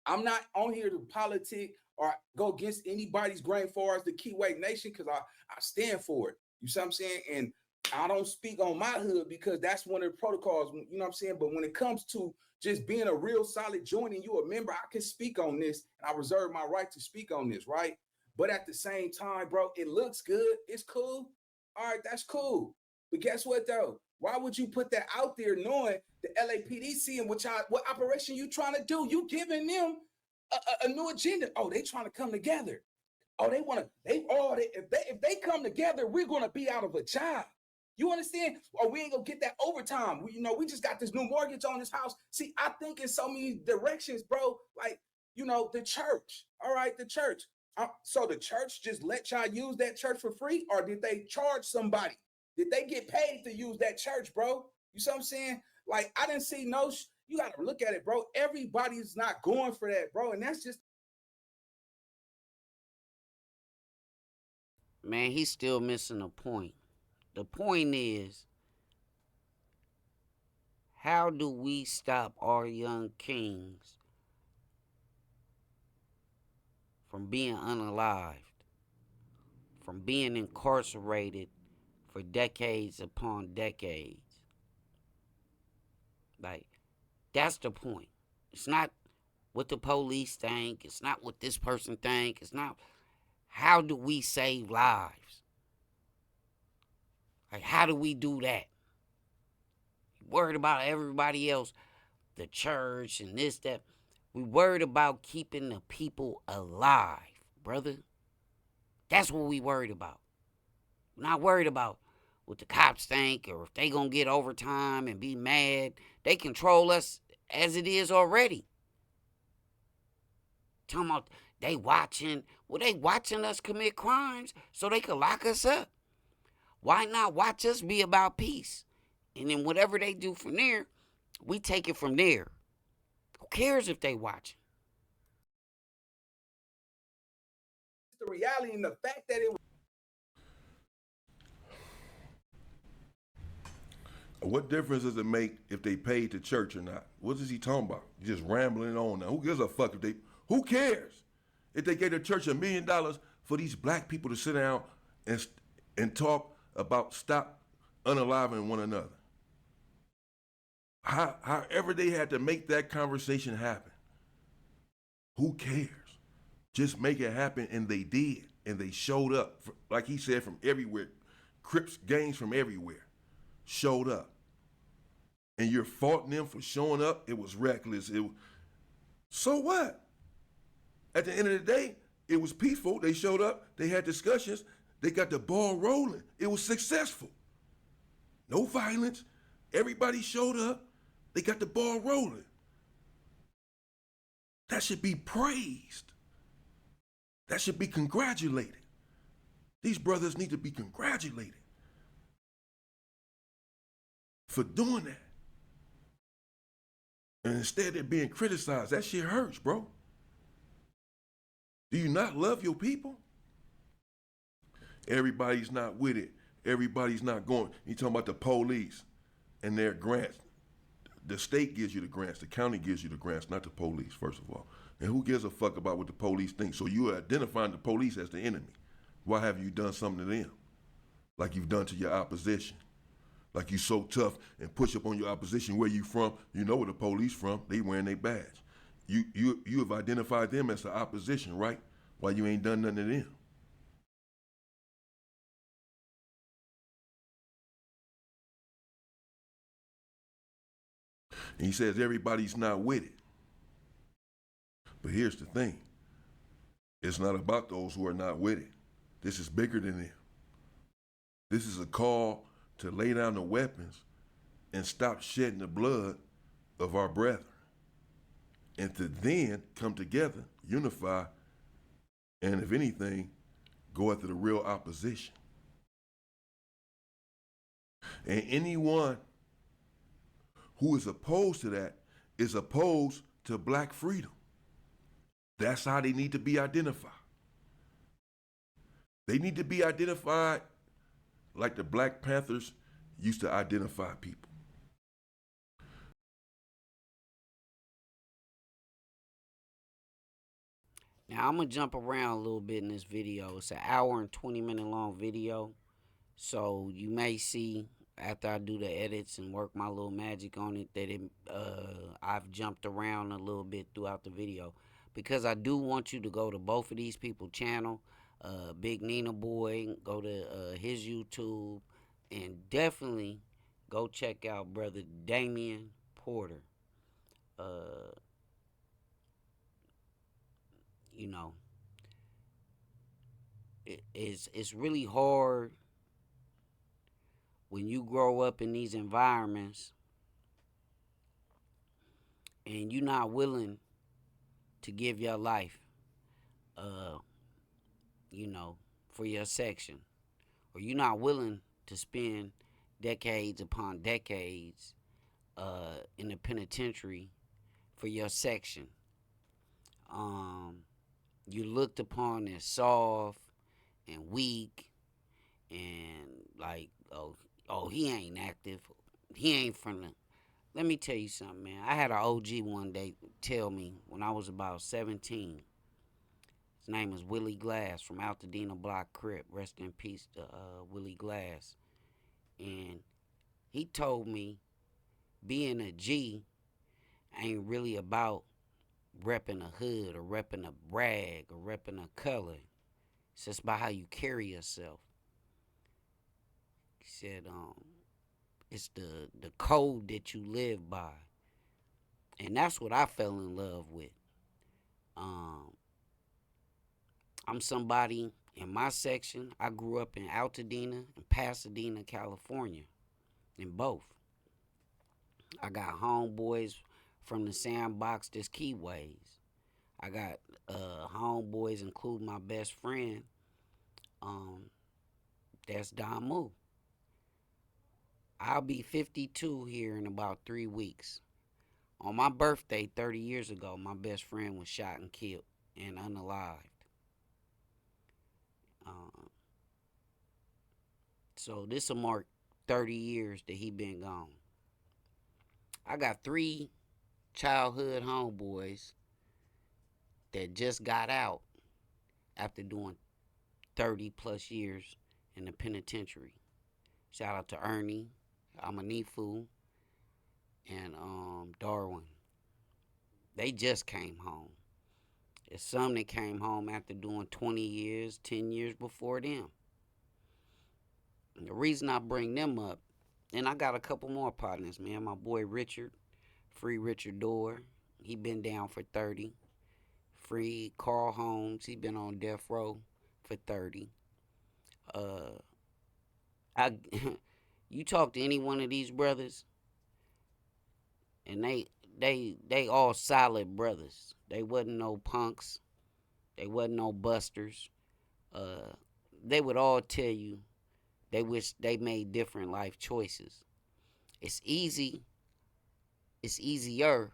I'm not on here to politic or go against anybody's grain far as the Keyway Nation, because I stand for it. You see what I'm saying? And I don't speak on my hood because that's one of the protocols, you know what I'm saying? But when it comes to just being a real solid joint and you a member, I can speak on this and I reserve my right to speak on this, right? But at the same time, bro, it looks good. It's cool. All right, that's cool. But guess what, though? Why would you put that out there knowing the LAPD seeing what operation you trying to do? You giving them a new agenda. Oh, they trying to come together. Oh, if they come together, we're going to be out of a job. You understand? Or we ain't going to get that overtime. We just got this new mortgage on this house. See, I think in so many directions, bro, like, the church. All right, the church. So the church just let y'all use that church for free? Or did they charge somebody? Did they get paid to use that church, bro? You see what I'm saying? Like, I didn't see you got to look at it, bro. Everybody's not going for that, bro. And that's just. Man, he's still missing a point. The point is, how do we stop our young kings from being unalived, from being incarcerated for decades upon decades? Like, that's the point. It's not what the police think. It's not what this person think. It's not how do we save lives. Like, how do we do that? Worried about everybody else, the church and this, that. We worried about keeping the people alive, brother. That's what we worried about. We're not worried about what the cops think or if they gonna get overtime and be mad. They control us as it is already. Talking about They watching, well, they watching us commit crimes so they can lock us up. Why not watch us be about peace? And then whatever they do from there, we take it from there. Who cares if they watching? The reality and the fact that it was. What difference does it make if they paid the church or not? What is he talking about? Just rambling on now. Who gives a fuck if they? Who cares if they gave the church $1 million for these black people to sit down and talk about stop unaliving one another? However they had to make that conversation happen. Who cares? Just make it happen, and they did, and they showed up, like he said, from everywhere. Crips gangs from everywhere showed up. And you're faulting them for showing up. It was reckless. So what? At the end of the day, it was peaceful. They showed up. They had discussions. They got the ball rolling. It was successful. No violence. Everybody showed up. They got the ball rolling. That should be praised. That should be congratulated. These brothers need to be congratulated for doing that. And instead they're being criticized. That shit hurts, bro. Do you not love your people? Everybody's not with it. Everybody's not going. You talking about the police and their grants. The state gives you the grants. The county gives you the grants, not the police, first of all. And who gives a fuck about what the police think? So you are identifying the police as the enemy. Why haven't you done something to them? Like you've done to your opposition. Like you so tough and push up on your opposition. Where you from? You know where the police from. They wearing their badge. You have identified them as the opposition, right? Why you ain't done nothing to them? And he says everybody's not with it. But here's the thing. It's not about those who are not with it. This is bigger than them. This is a call to lay down the weapons and stop shedding the blood of our brethren. And to then come together, unify, and if anything, go after the real opposition. And anyone who is opposed to that is opposed to black freedom. That's how they need to be identified. They need to be identified like the Black Panthers used to identify people. Now I'm gonna jump around a little bit in this video. It's an hour and 20-minute long video. So you may see after I do the edits and work my little magic on it that I've jumped around a little bit throughout the video. Because I do want you to go to both of these people's channel. Big Nina Boy, go to his YouTube, and definitely go check out brother Damion Porter. You know, it's really hard when you grow up in these environments and you're not willing to give your life, you know, for your section, or you're not willing to spend decades upon decades in the penitentiary for your section. You looked upon as soft and weak and like, oh, he ain't active. He ain't from the... Let me tell you something, man. I had an OG one day tell me when I was about 17. His name is Willie Glass from Altadena Block Crip. Rest in peace to Willie Glass. And he told me being a G ain't really about repping a hood or repping a brag or repping a color. It's just about how you carry yourself. He said, it's the code that you live by. And that's what I fell in love with. I'm somebody in my section. I grew up in Altadena and Pasadena, California, in both. I got homeboys from the sandbox that's Keyways. I got homeboys, including my best friend. Um, that's Damu. I'll be 52 here in about 3 weeks. On my birthday 30 years ago, my best friend was shot and killed and unalived. Um, so this will mark 30 years that he been gone. I got 3 childhood homeboys that just got out after doing 30 plus years in the penitentiary. Shout out to Ernie, Amanifu, and Darwin. They just came home. There's some that came home after doing 20 years, 10 years before them. And the reason I bring them up, and I got a couple more partners, man. My boy Richard, Free Richard Dorr, he been down for 30. Free Carl Holmes, he been on death row for 30. I you talk to any one of these brothers, and they all solid brothers. They wasn't no punks. They wasn't no busters. They would all tell you they wish they made different life choices. It's easy. It's easier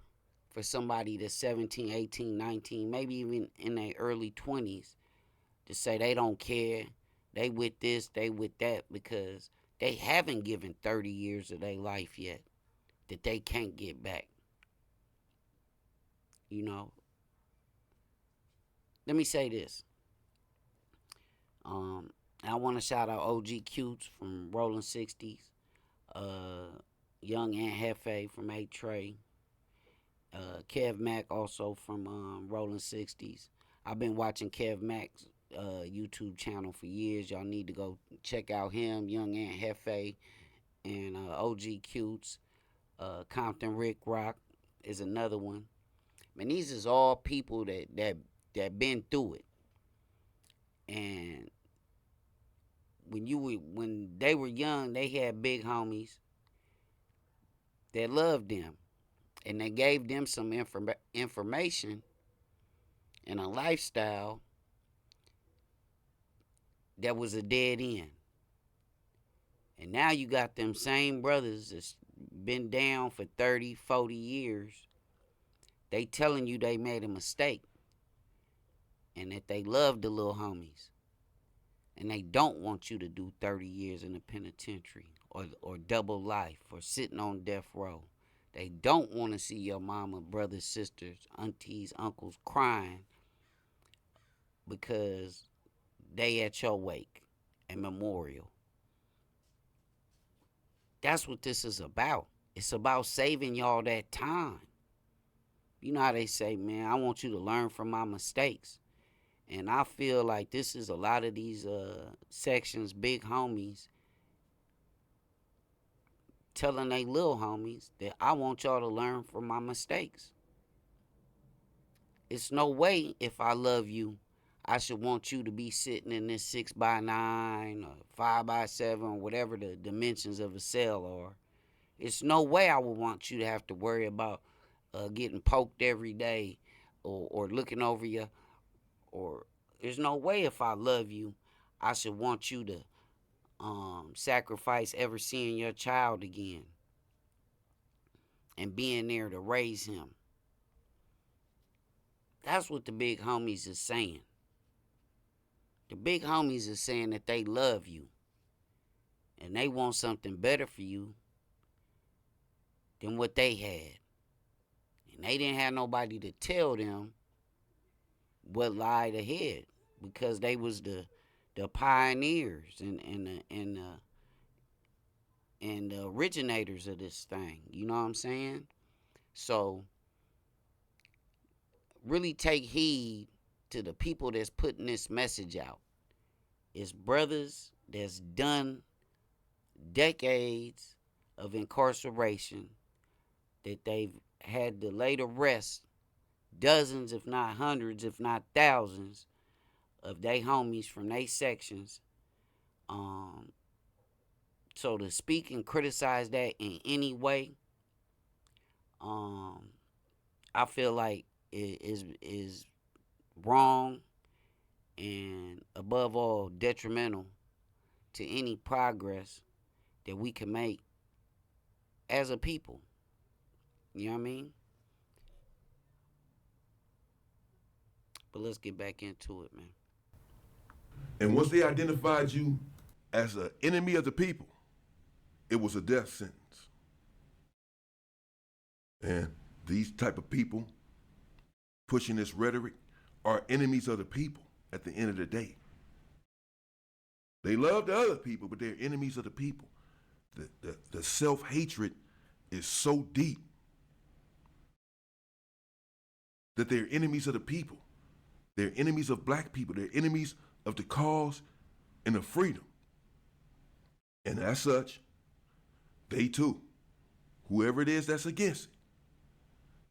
for somebody that's 17, 18, 19, maybe even in their early 20s to say they don't care. They with this, they with that, because they haven't given 30 years of their life yet that they can't get back. You know, let me say this. I want to shout out OG Cutes from Rolling 60s, Young Aunt Hefe from 8 Trey, Kev Mack also from Rolling 60s. I've been watching Kev Mack's YouTube channel for years. Y'all need to go check out him, Young Aunt Hefe, and OG Cutes. Compton Rick Rock is another one. Man, these is all people that been through it. And when they were young, they had big homies that loved them, and they gave them some information and a lifestyle that was a dead end. And now you got them same brothers that's been down for 30, 40 years. They telling you they made a mistake and that they love the little homies. And they don't want you to do 30 years in the penitentiary or double life or sitting on death row. They don't want to see your mama, brothers, sisters, aunties, uncles crying because they at your wake and memorial. That's what this is about. It's about saving y'all that time. You know how they say, man, I want you to learn from my mistakes. And I feel like this is a lot of these sections, big homies, telling they little homies that I want y'all to learn from my mistakes. It's no way if I love you, I should want you to be sitting in this 6x9 or 5x7, whatever the dimensions of a cell are. It's no way I would want you to have to worry about getting poked every day or looking over you. Or there's no way if I love you, I should want you to sacrifice ever seeing your child again and being there to raise him. That's what the big homies is saying. The big homies is saying that they love you and they want something better for you than what they had. And they didn't have nobody to tell them what lied ahead because they was the pioneers and the originators of this thing. You know what I'm saying? So really take heed to the people that's putting this message out. It's brothers that's done decades of incarceration that they've had to lay to rest dozens, if not hundreds, if not thousands of they homies from they sections. So to speak and criticize that in any way, I feel like is wrong, and above all, detrimental to any progress that we can make as a people. You know what I mean? But let's get back into it, man. And once they identified you as an enemy of the people, it was a death sentence. And these type of people pushing this rhetoric are enemies of the people at the end of the day. They love the other people, but they're enemies of the people. The self-hatred is so deep that they're enemies of the people. They're enemies of black people. They're enemies of the cause and of freedom. And as such, they too, whoever it is that's against it,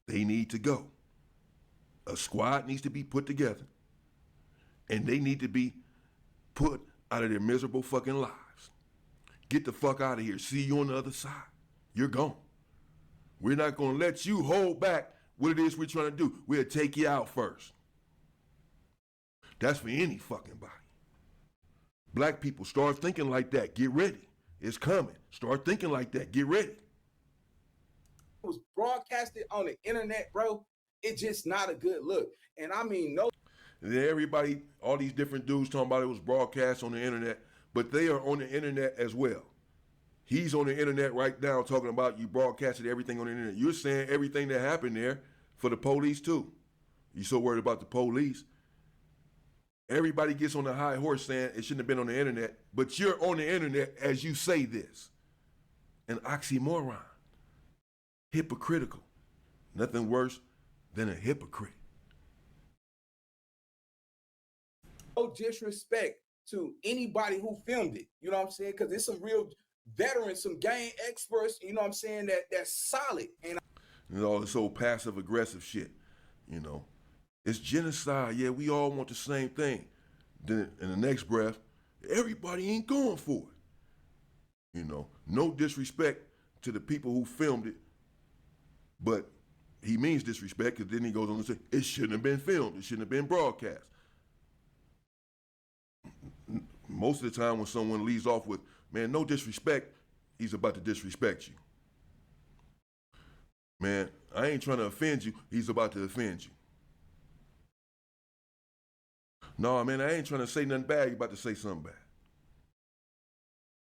they need to go. A squad needs to be put together, and they need to be put out of their miserable fucking lives. Get the fuck out of here. See you on the other side. You're gone. We're not gonna let you hold back what it is we're trying to do. We'll take you out first. That's for any fucking body. Black people, start thinking like that. Get ready. It's coming. Start thinking like that. Get ready. It was broadcasted on the internet, bro. It's just not a good look. And I mean, no. And then everybody, all these different dudes talking about it was broadcast on the internet, but they are on the internet as well. He's on the internet right now talking about you broadcasted everything on the internet. You're saying everything that happened there for the police too. You so worried about the police. Everybody gets on the high horse saying it shouldn't have been on the internet, but you're on the internet as you say this. An oxymoron. Hypocritical. Nothing worse than a hypocrite. No disrespect to anybody who filmed it. You know what I'm saying? Because it's some real veterans, some game experts, you know what I'm saying, that's solid. And all this old passive aggressive shit, you know. It's genocide. Yeah, we all want the same thing. Then in the next breath, everybody ain't going for it. You know, no disrespect to the people who filmed it, but he means disrespect because then he goes on to say, it shouldn't have been filmed. It shouldn't have been broadcast. Most of the time when someone leaves off with, man, no disrespect, he's about to disrespect you. Man, I ain't trying to offend you, he's about to offend you. No, man, I ain't trying to say nothing bad, he's about to say something bad.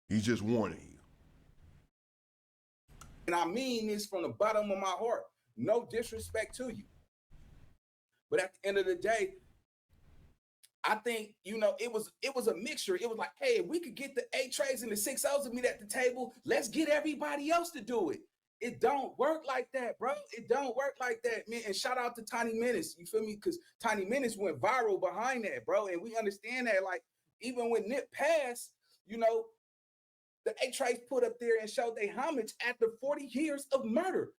He's just warning you. And I mean this from the bottom of my heart. No disrespect to you. But at the end of the day, I think, you know, it was a mixture. It was like, hey, if we could get the 8 trays and the 6 O's to meet at the table, let's get everybody else to do it. It don't work like that, bro. It don't work like that, man. And shout out to Tiny Menace, you feel me? Because Tiny Menace went viral behind that, bro. And we understand that, like, even when Nip passed, you know, the 8 trays put up there and showed their homage after 40 years of murder.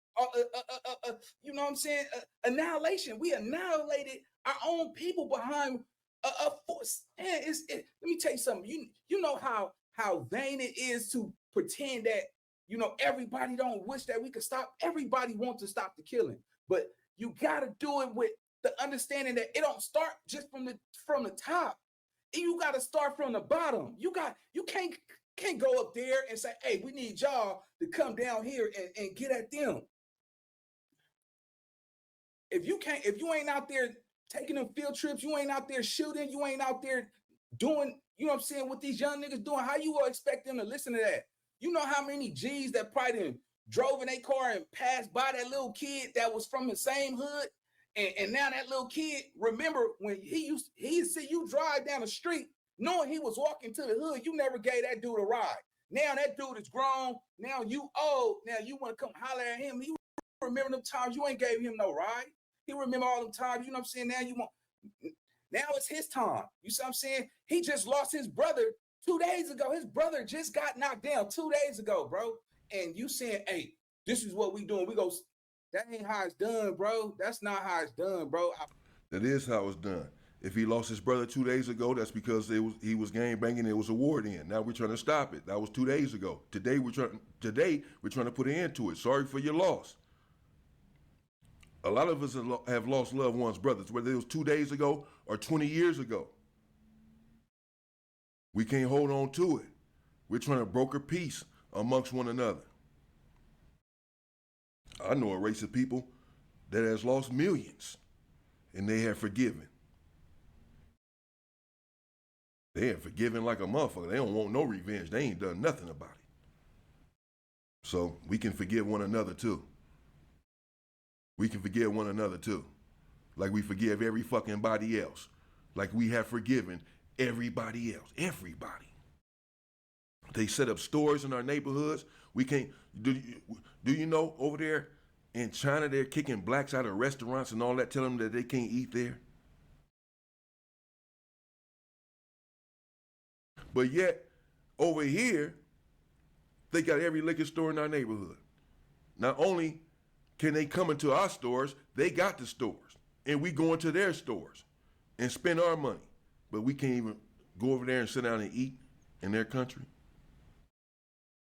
You know what I'm saying? Annihilation. We annihilated our own people behind a force. And let me tell you something. You know how vain it is to pretend that, you know, everybody don't wish that we could stop. Everybody wants to stop the killing, but you got to do it with the understanding that it don't start just from the top. You got to start from the bottom. You can't go up there and say, hey, we need y'all to come down here and get at them. If you ain't out there taking them field trips, you ain't out there shooting, you ain't out there doing, you know what I'm saying, what these young niggas doing, how you will expect them to listen to that? You know how many G's that probably drove in a car and passed by that little kid that was from the same hood, and now that little kid, remember when he see you drive down the street knowing he was walking to the hood, you never gave that dude a ride. Now that dude is grown, now you old, now you want to come holler at him. He remember them times you ain't gave him no ride. He remember all them times, you know what I'm saying? Now it's his time. You see what I'm saying? He just lost his brother 2 days ago. His brother just got knocked down 2 days ago, bro. And you saying, hey, this is what we doing. We go, that ain't how it's done, bro. That's not how it's done, bro. That is how it's done. If he lost his brother 2 days ago, that's because he was gang banging. It was a war then. Now we're trying to stop it. That was 2 days ago. Today we're trying to put an end to it. Sorry for your loss. A lot of us have lost loved ones, brothers, whether it was 2 days ago or 20 years ago. We can't hold on to it. We're trying to broker peace amongst one another. I know a race of people that has lost millions, and they have forgiven. They have forgiven like a motherfucker. They don't want no revenge. They ain't done nothing about it. So we can forgive one another too. We can forgive one another too. Like we forgive every fucking body else. Like we have forgiven everybody else. Everybody. They set up stores in our neighborhoods. We can't, do you know over there in China they're kicking blacks out of restaurants and all that, telling them that they can't eat there? But yet, over here, they got every liquor store in our neighborhood. Not only can they come into our stores, they got the stores. And we go into their stores and spend our money. But we can't even go over there and sit down and eat in their country.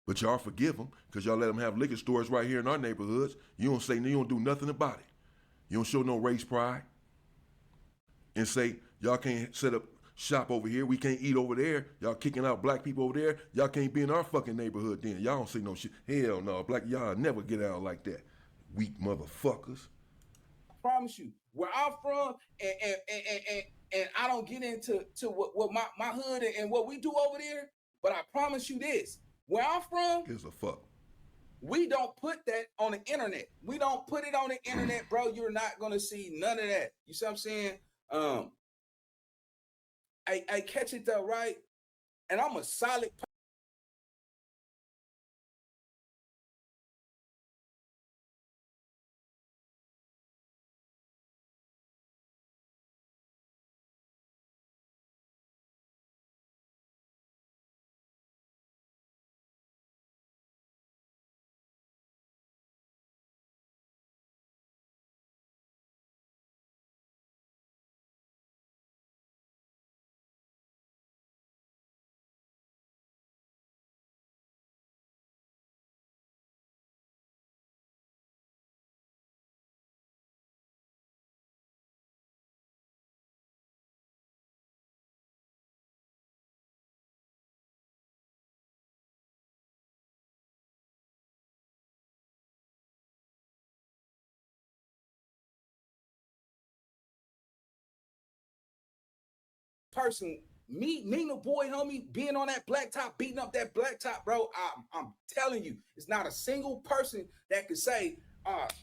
But y'all forgive them because y'all let them have liquor stores right here in our neighborhoods. You don't say, you don't do nothing about it. You don't show no race pride. And say, y'all can't set up shop over here. We can't eat over there. Y'all kicking out black people over there. Y'all can't be in our fucking neighborhood then. Y'all don't say no shit. Hell no. Black, y'all never get out like that. Weak motherfuckers. I promise you, where I'm from, and I don't get into what my hood and what we do over there, but I promise you this. Where I'm from, gives a fuck. We don't put that on the internet. We don't put it on the internet, bro. You're not gonna see none of that. You see what I'm saying? I catch it though, right? And I'm a solid person. Me, Nina Boy, homie, being on that black top, beating up that black top, bro. I'm telling you, it's not a single person that could say,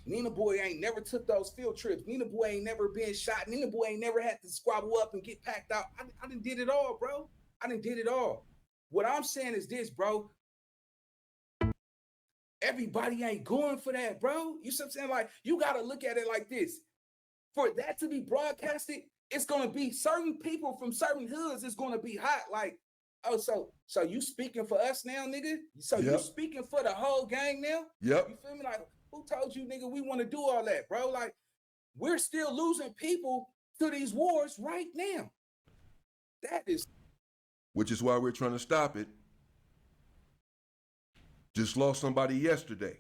Nina Boy ain't never took those field trips. Nina Boy ain't never been shot. Nina Boy ain't never had to squabble up and get packed out. I done did it all, bro. I done did it all. What I'm saying is this, bro. Everybody ain't going for that, bro. You see what I'm saying? Like, you got to look at it like this. For that to be broadcasted, it's gonna be certain people from certain hoods. It's gonna be hot. Like, oh, so you speaking for us now, nigga? So you speaking for the whole gang now? Yep. You feel me? Like, who told you, nigga, we want to do all that, bro? Like, we're still losing people to these wars right now. That is, which is why we're trying to stop it. Just lost somebody yesterday.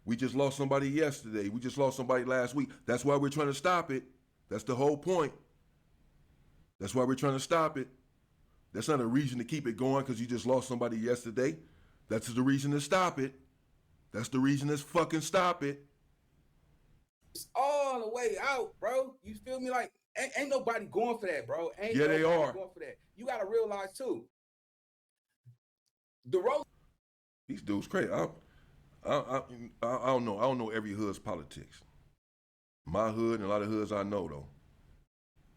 We just lost somebody yesterday. We just lost somebody last week. That's why we're trying to stop it. That's the whole point. That's why we're trying to stop it. That's not a reason to keep it going because you just lost somebody yesterday. That's the reason to stop it. That's the reason to fucking stop it. It's all the way out, bro. You feel me? Like, ain't nobody going for that, bro. Ain't yeah, they are going for that. You got to realize, too, the road. These dudes crazy. I don't know. I don't know every hood's politics. My hood and a lot of hoods I know, though.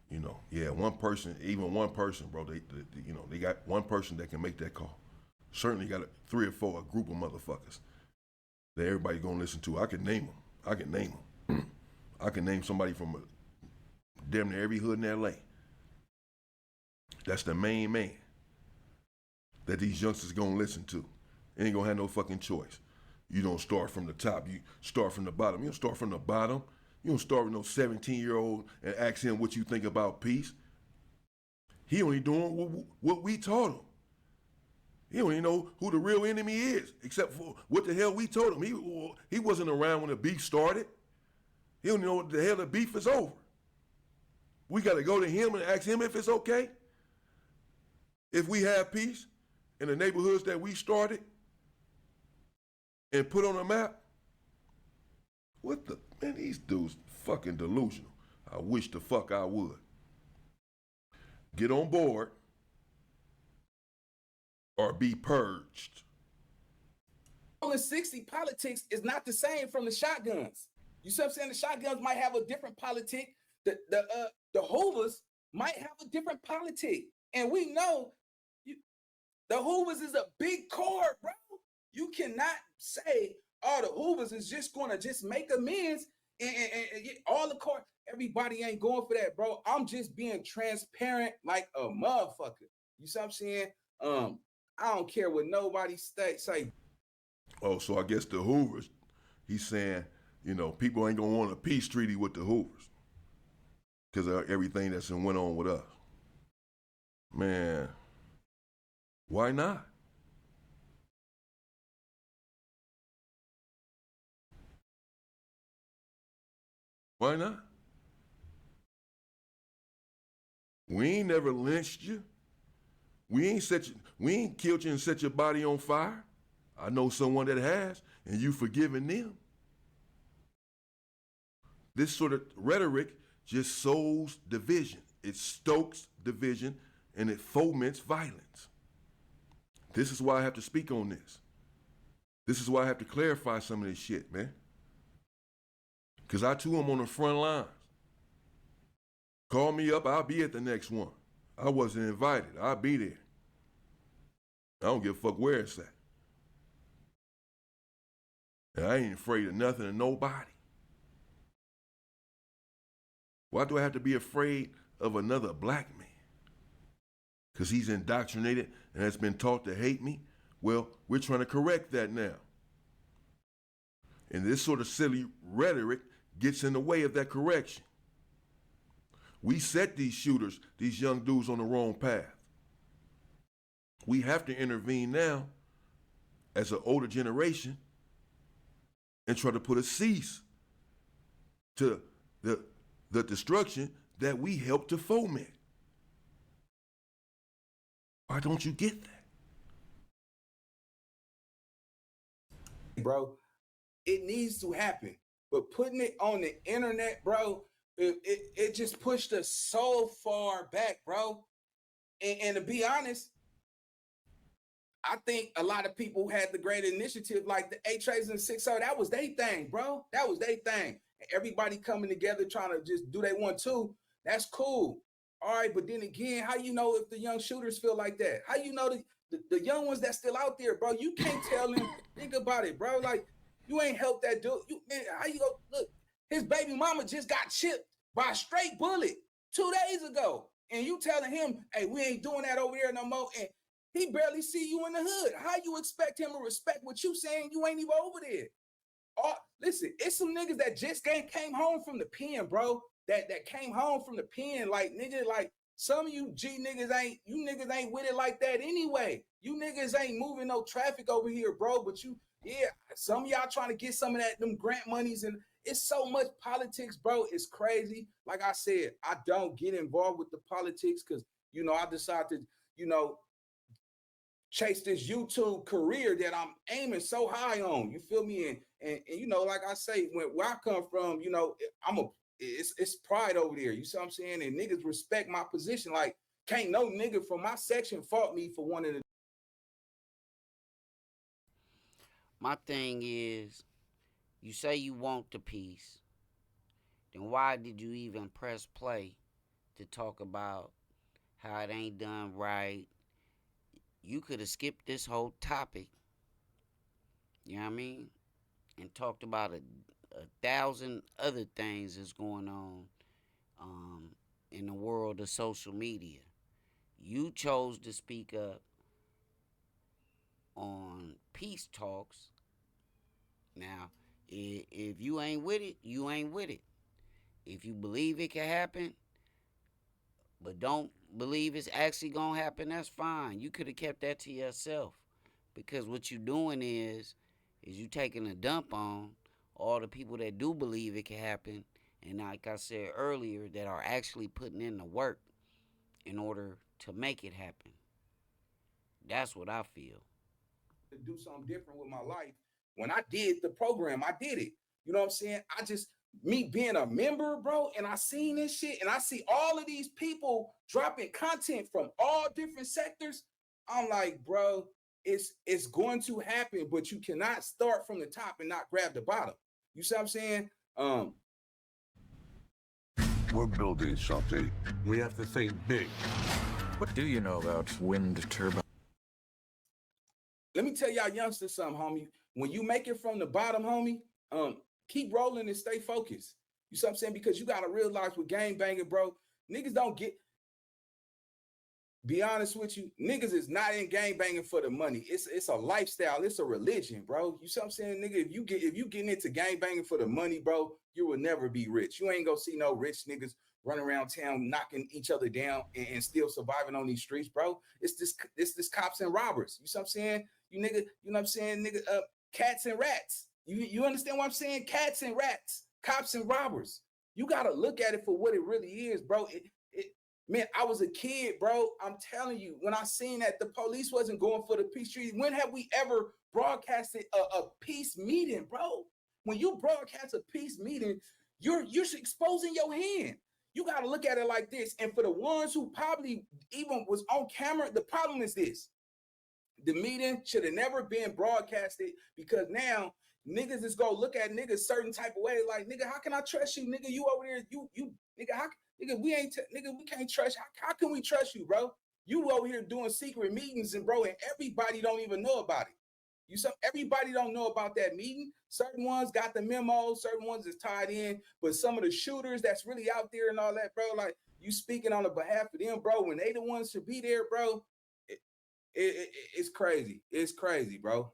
You know, yeah, one person, bro, they got one person that can make that call. Certainly got three or four, a group of motherfuckers that everybody gonna listen to. I can name them. I can name somebody from damn near every hood in LA. That's the main man that these youngsters gonna listen to. Ain't gonna have no fucking choice. You don't start from the top, you start from the bottom. You don't start from the bottom. You don't start with no 17-year-old and ask him what you think about peace. He only doing what we taught him. He don't even know who the real enemy is, except for what the hell we told him. He wasn't around when the beef started. He don't know what the hell the beef is over. We got to go to him and ask him if it's okay. If we have peace in the neighborhoods that we started and put on a map. What the, man, these dudes fucking delusional. I wish the fuck I would. Get on board or be purged. In 60 politics is not the same from the shotguns. You see what I'm saying? The shotguns might have a different politic. The Hoovers might have a different politic. And we know the Hoovers is a big card, bro. You cannot say, oh, the Hoovers is just gonna just make amends and get all the card. Everybody ain't going for that, bro. I'm just being transparent like a motherfucker. You see what I'm saying? I don't care what nobody say. Oh, so I guess the Hoovers, he's saying, you know, people ain't gonna want a peace treaty with the Hoovers because of everything that's went on with us. Man, why not? Why not? We ain't never lynched you. We ain't killed you and set your body on fire. I know someone that has, and you forgiving them. This sort of rhetoric just sows division. It stokes division, and it foments violence. This is why I have to speak on this. This is why I have to clarify some of this shit, man. Because I too am on the front lines. Call me up, I'll be at the next one. I wasn't invited, I'll be there. I don't give a fuck where it's at. And I ain't afraid of nothing or nobody. Why do I have to be afraid of another black man? Because he's indoctrinated and has been taught to hate me? Well, we're trying to correct that now. And this sort of silly rhetoric gets in the way of that correction. We set these shooters, these young dudes, on the wrong path. We have to intervene now as an older generation and try to put a cease to the destruction that we helped to foment. Why don't you get that? Bro, it needs to happen. But putting it on the internet, bro, it just pushed us so far back, bro. And to be honest, I think a lot of people who had the great initiative, like the A-Trays and 6-0, that was their thing, bro. That was their thing. Everybody coming together trying to just do they want to. That's cool. All right, but then again, how you know if the young shooters feel like that? How you know the young ones that's still out there, bro? You can't tell them. Think about it, bro. Like, you ain't helped that dude. Man, how you go? Look, his baby mama just got chipped by a straight bullet 2 days ago. And you telling him, hey, we ain't doing that over there no more. And he barely see you in the hood. How you expect him to respect what you saying? You ain't even over there. Listen, it's some niggas that just came home from the pen, bro. That came home from the pen, like niggas, like some of you G niggas ain't with it like that anyway. You niggas ain't moving no traffic over here, bro. But some of y'all trying to get some of them grant monies, and it's so much politics, bro. It's crazy. Like I said, I don't get involved with the politics because I decided to chase this YouTube career that I'm aiming so high on. You feel me? And like I say, where I come from, it's pride over there. You see what I'm saying? And niggas respect my position. Like, can't no nigga from my section fault me for wanting to. My thing is, you say you want the peace, then why did you even press play to talk about how it ain't done right? You could have skipped this whole topic, you know what I mean, and talked about a thousand other things that's going on in the world of social media. You chose to speak up on peace talks. Now, if you ain't with it, you ain't with it. If you believe it can happen, but don't believe it's actually gonna happen, that's fine. You could have kept that to yourself, because what you doing is you taking a dump on all the people that do believe it can happen, and like I said earlier, that are actually putting in the work in order to make it happen. That's what I feel. To do something different with my life. When I did the program, I did it. You know what I'm saying? I just me being a member, bro, and I seen this shit, and I see all of these people dropping content from all different sectors. I'm like, bro, it's going to happen, but you cannot start from the top and not grab the bottom. You see what I'm saying? We're building something. We have to think big. What do you know about wind turbines? Let me tell y'all youngsters something, homie. When you make it from the bottom, homie, keep rolling and stay focused. You see what I'm saying? Because you gotta realize with gang banging, bro, niggas don't get. Be honest with you, niggas is not in gang banging for the money. It's a lifestyle. It's a religion, bro. You see what I'm saying, nigga? If you getting into gang banging for the money, bro, you will never be rich. You ain't gonna see no rich niggas running around town knocking each other down and still surviving on these streets, bro. It's this cops and robbers. You see what I'm saying? You nigga, you know what I'm saying, nigga? Cats and rats. You understand what I'm saying? Cats and rats, cops and robbers. You gotta look at it for what it really is, bro. Man, I was a kid, bro. I'm telling you, when I seen that the police wasn't going for the peace treaty, when have we ever broadcasted a peace meeting, bro? When you broadcast a peace meeting, you're exposing your hand. You got to look at it like this. And for the ones who probably even was on camera, the problem is this. The meeting should have never been broadcasted because now niggas is gonna look at niggas certain type of way. Like, nigga, how can I trust you? Nigga, you over there, you nigga, nigga, we can't trust. How can we trust you, bro? You over here doing secret meetings and bro, and everybody don't even know about it. Everybody don't know about that meeting. Certain ones got the memo, certain ones is tied in, but some of the shooters that's really out there and all that, bro, like you speaking on the behalf of them, bro, when they the ones should be there, bro. It's crazy. It's crazy, bro.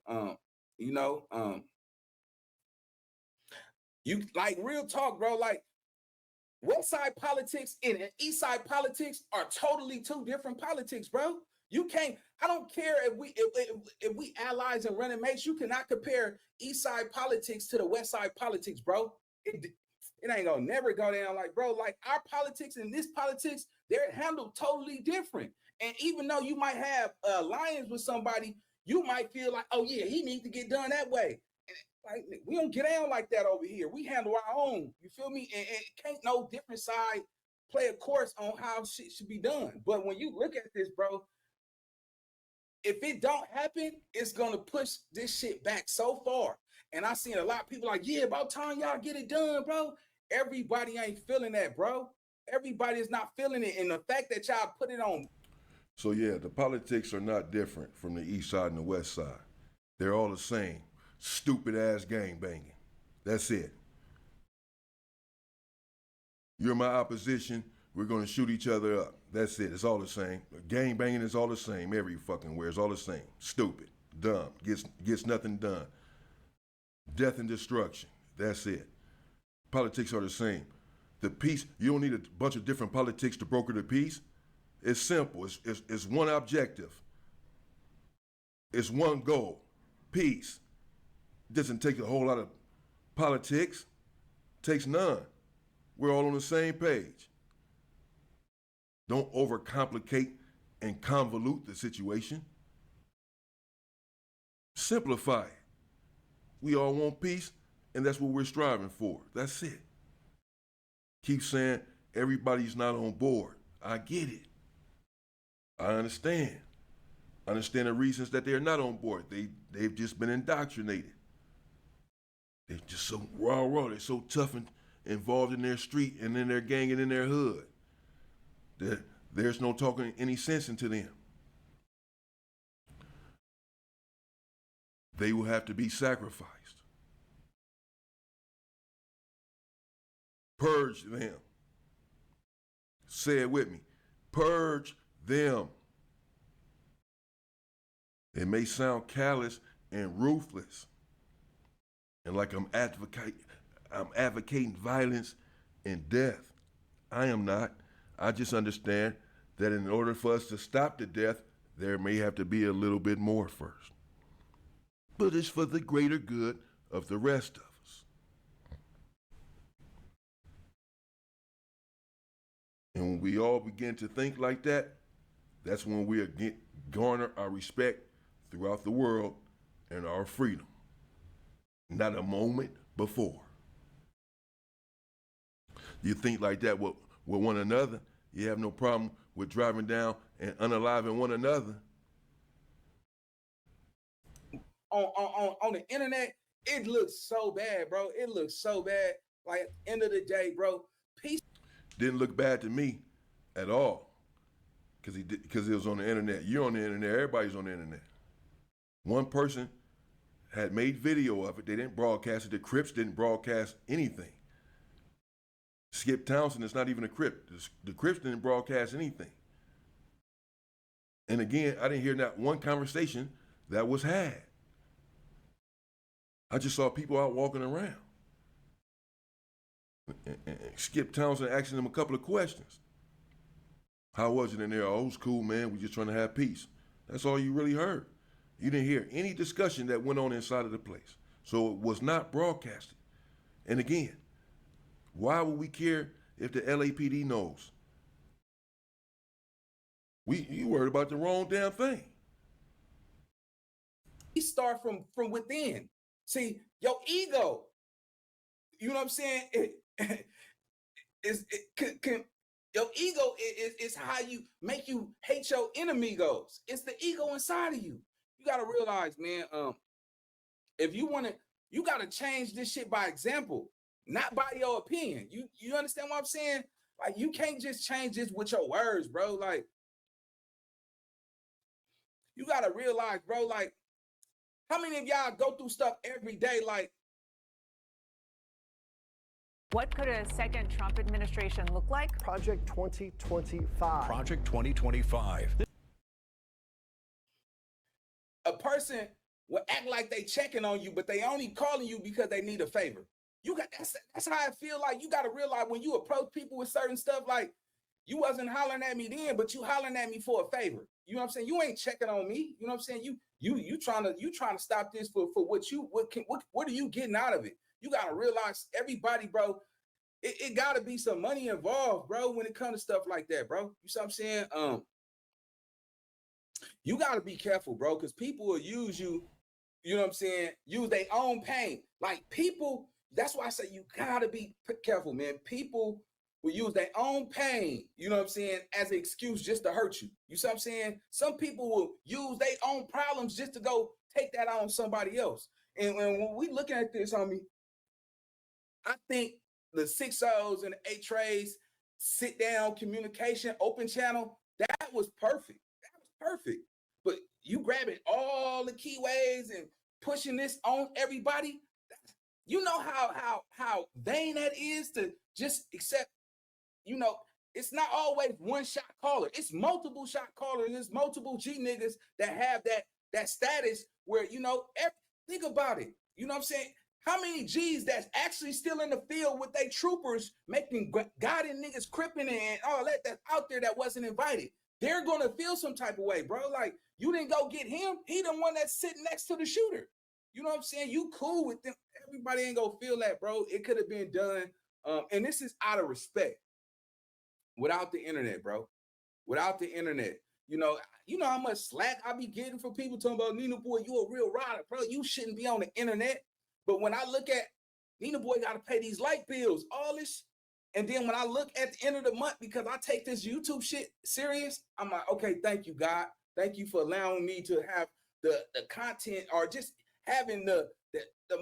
You like real talk, bro. Like West Side politics and East Side politics are totally two different politics, bro. You can't. I don't care if we allies and running mates. You cannot compare East Side politics to the West Side politics, bro. It ain't gonna never go down like, bro. Like our politics and this politics, they're handled totally different. And even though you might have alliance with somebody, you might feel like, oh yeah, he needs to get done that way. Like, we don't get down like that over here. We handle our own. You feel me? And can't no different side play a course on how shit should be done. But when you look at this, bro, if it don't happen, it's gonna push this shit back so far. And I seen a lot of people like, yeah, about time y'all get it done, bro. Everybody ain't feeling that, bro. Everybody is not feeling it. And the fact that y'all put it on. So yeah, the politics are not different from the east side and the west side. They're all the same. Stupid ass gang banging. That's it. You're my opposition. We're going to shoot each other up. That's it. It's all the same. Gang banging is all the same. Every fucking where. It's all the same. Stupid. Dumb. Gets nothing done. Death and destruction. That's it. Politics are the same. The peace, you don't need a bunch of different politics to broker the peace. It's simple. It's one objective. It's one goal. Peace. It doesn't take a whole lot of politics. It takes none. We're all on the same page. Don't overcomplicate and convolute the situation. Simplify it. We all want peace, and that's what we're striving for. That's it. Keep saying everybody's not on board. I get it. I understand. I understand the reasons that they're not on board. They've just been indoctrinated. They're just so raw. They're so tough and involved in their street and in their gang and in their hood. There's no talking any sense into them. They will have to be sacrificed. Purge them. Say it with me. Purge them. It may sound callous and ruthless, and like I'm advocating violence and death. I am not. I just understand that in order for us to stop the death, there may have to be a little bit more first. But it's for the greater good of the rest of us. And when we all begin to think like that, that's when we garner our respect throughout the world and our freedom. Not a moment before. You think like that with one another, you have no problem with driving down and unaliving one another. On the internet, it looks so bad, bro. It looks so bad. Like, at the end of the day, bro, peace. Didn't look bad to me at all, because it was on the internet. You're on the internet. Everybody's on the internet. One person had made video of it. They didn't broadcast it. The Crips didn't broadcast anything. Skip Townsend is not even a Crip. The Crips didn't broadcast anything. And again, I didn't hear not one conversation that was had. I just saw people out walking around. And Skip Townsend asking them a couple of questions. How was it in there? Oh, it was cool, man. We just trying to have peace. That's all you really heard. You didn't hear any discussion that went on inside of the place. So it was not broadcasted. And again, why would we care if the LAPD knows? You worried about the wrong damn thing. We start from within. See, your ego, you know what I'm saying? Your ego is how you make you hate your enemigos. It's the ego inside of you. You gotta realize, man, if you wanna, you gotta change this shit by example, not by your opinion. You understand what I'm saying? Like, you can't just change this with your words, bro. Like, you gotta realize, bro, like, how many of y'all go through stuff every day? Like, what could a second Trump administration look like? Project 2025. Project 2025. A person will act like they checking on you, but they only calling you because they need a favor. That's how I feel. Like, you got to realize when you approach people with certain stuff, like, you wasn't hollering at me then, but you hollering at me for a favor. You know what I'm saying? You ain't checking on me. You know what I'm saying? You trying to stop this for what are you getting out of it? You got to realize, everybody, bro, it got to be some money involved, bro, when it comes to stuff like that, bro. You see what I'm saying? You got to be careful, bro, because people will use you, you know what I'm saying, use their own pain. Like, people, that's why I say you got to be careful, man. People will use their own pain, you know what I'm saying, as an excuse just to hurt you. You see what I'm saying? Some people will use their own problems just to go take that on somebody else. And when we looking at this, homie, I think the 6 O's and the 8 trays, sit down communication, open channel, that was perfect. That was perfect. But you grabbing all the keyways and pushing this on everybody, you know how vain that is to just accept. You know, it's not always one shot caller. It's multiple shot callers. There's multiple G niggas that have that status where, you know, think about it. You know what I'm saying? How many G's that's actually still in the field with they troopers making guiding niggas cripping and all that's out there that wasn't invited? They're going to feel some type of way, bro. Like, you didn't go get him. He the one that's sitting next to the shooter. You know what I'm saying? You cool with them. Everybody ain't going to feel that, bro. It could have been done. And this is out of respect. Without the internet, bro. Without the internet. You know how much slack I be getting from people talking about, Nina Boy, you a real rider, bro. You shouldn't be on the internet. But when I look at Nina Boy got to pay these light bills, all this. And then when I look at the end of the month, because I take this YouTube shit serious, I'm like, okay, thank you, God. Thank you for allowing me to have the content, or just having the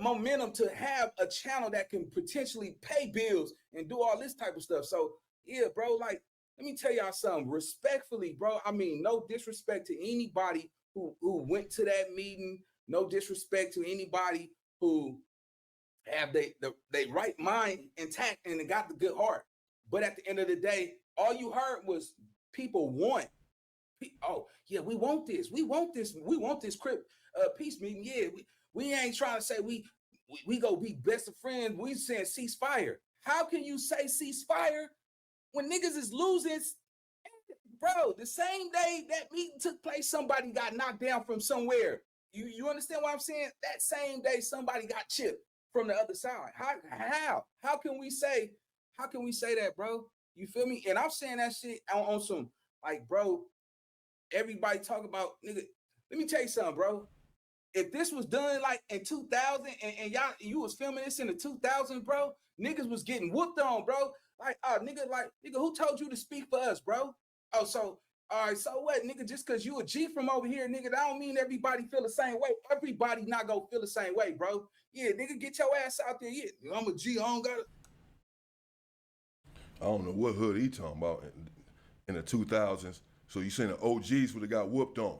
momentum to have a channel that can potentially pay bills and do all this type of stuff. So, yeah, bro, like, let me tell y'all something respectfully, bro. I mean, no disrespect to anybody who went to that meeting. No disrespect to anybody who have they right mind intact and got the good heart. But at the end of the day, all you heard was people want. Oh, yeah, we want this. We want this. We want this peace meeting. Yeah, we ain't trying to say we go be best of friends. We saying ceasefire. How can you say ceasefire when niggas is losing? Bro, the same day that meeting took place, somebody got knocked down from somewhere. You understand what I'm saying? That same day, somebody got chipped from the other side. How can we say that, bro? You feel me? And I'm saying that shit on some, like, bro, everybody talk about, nigga, let me tell you something, bro. If this was done like in 2000 and y'all, you was filming this in the 2000s, bro, niggas was getting whooped on, bro. Like, nigga, who told you to speak for us, bro? Oh, so, all right, so what, nigga, just because you a G from over here, nigga, that don't mean everybody feel the same way. Everybody not gonna feel the same way, bro. Yeah, nigga, get your ass out there. Yeah, I'm a G, I don't gotta. I don't know what hood he talking about in the 2000s. So you saying the OGs would have got whooped on?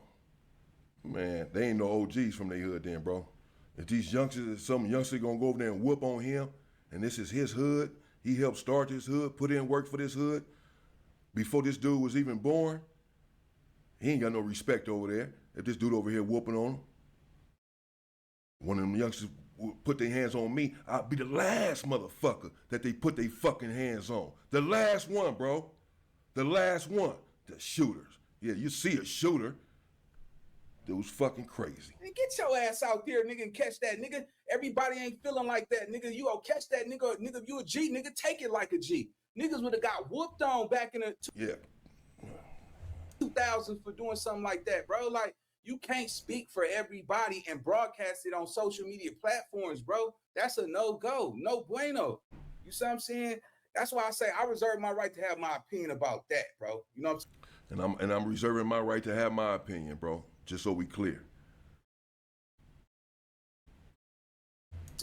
Man, they ain't no OGs from their hood then, bro. If these youngsters, some youngster gonna go over there and whoop on him, and this is his hood, he helped start this hood, put in work for this hood, before this dude was even born, he ain't got no respect over there. If this dude over here whooping on him, one of them youngsters put their hands on me, I'll be the last motherfucker that they put their fucking hands on. The last one, bro. The last one. The shooters. Yeah, you see a shooter, dude's fucking crazy. Get your ass out there, nigga, and catch that, nigga. Everybody ain't feeling like that, nigga. You go catch that, nigga. Nigga, if you a G, nigga, take it like a G. Niggas would have got whooped on back in the 2000s for doing something like that, bro. Like, you can't speak for everybody and broadcast it on social media platforms, bro. That's a no-go, no bueno. You see what I'm saying? That's why I say I reserve my right to have my opinion about that, bro. You know what I'm saying? And I'm reserving my right to have my opinion, bro. Just so we clear.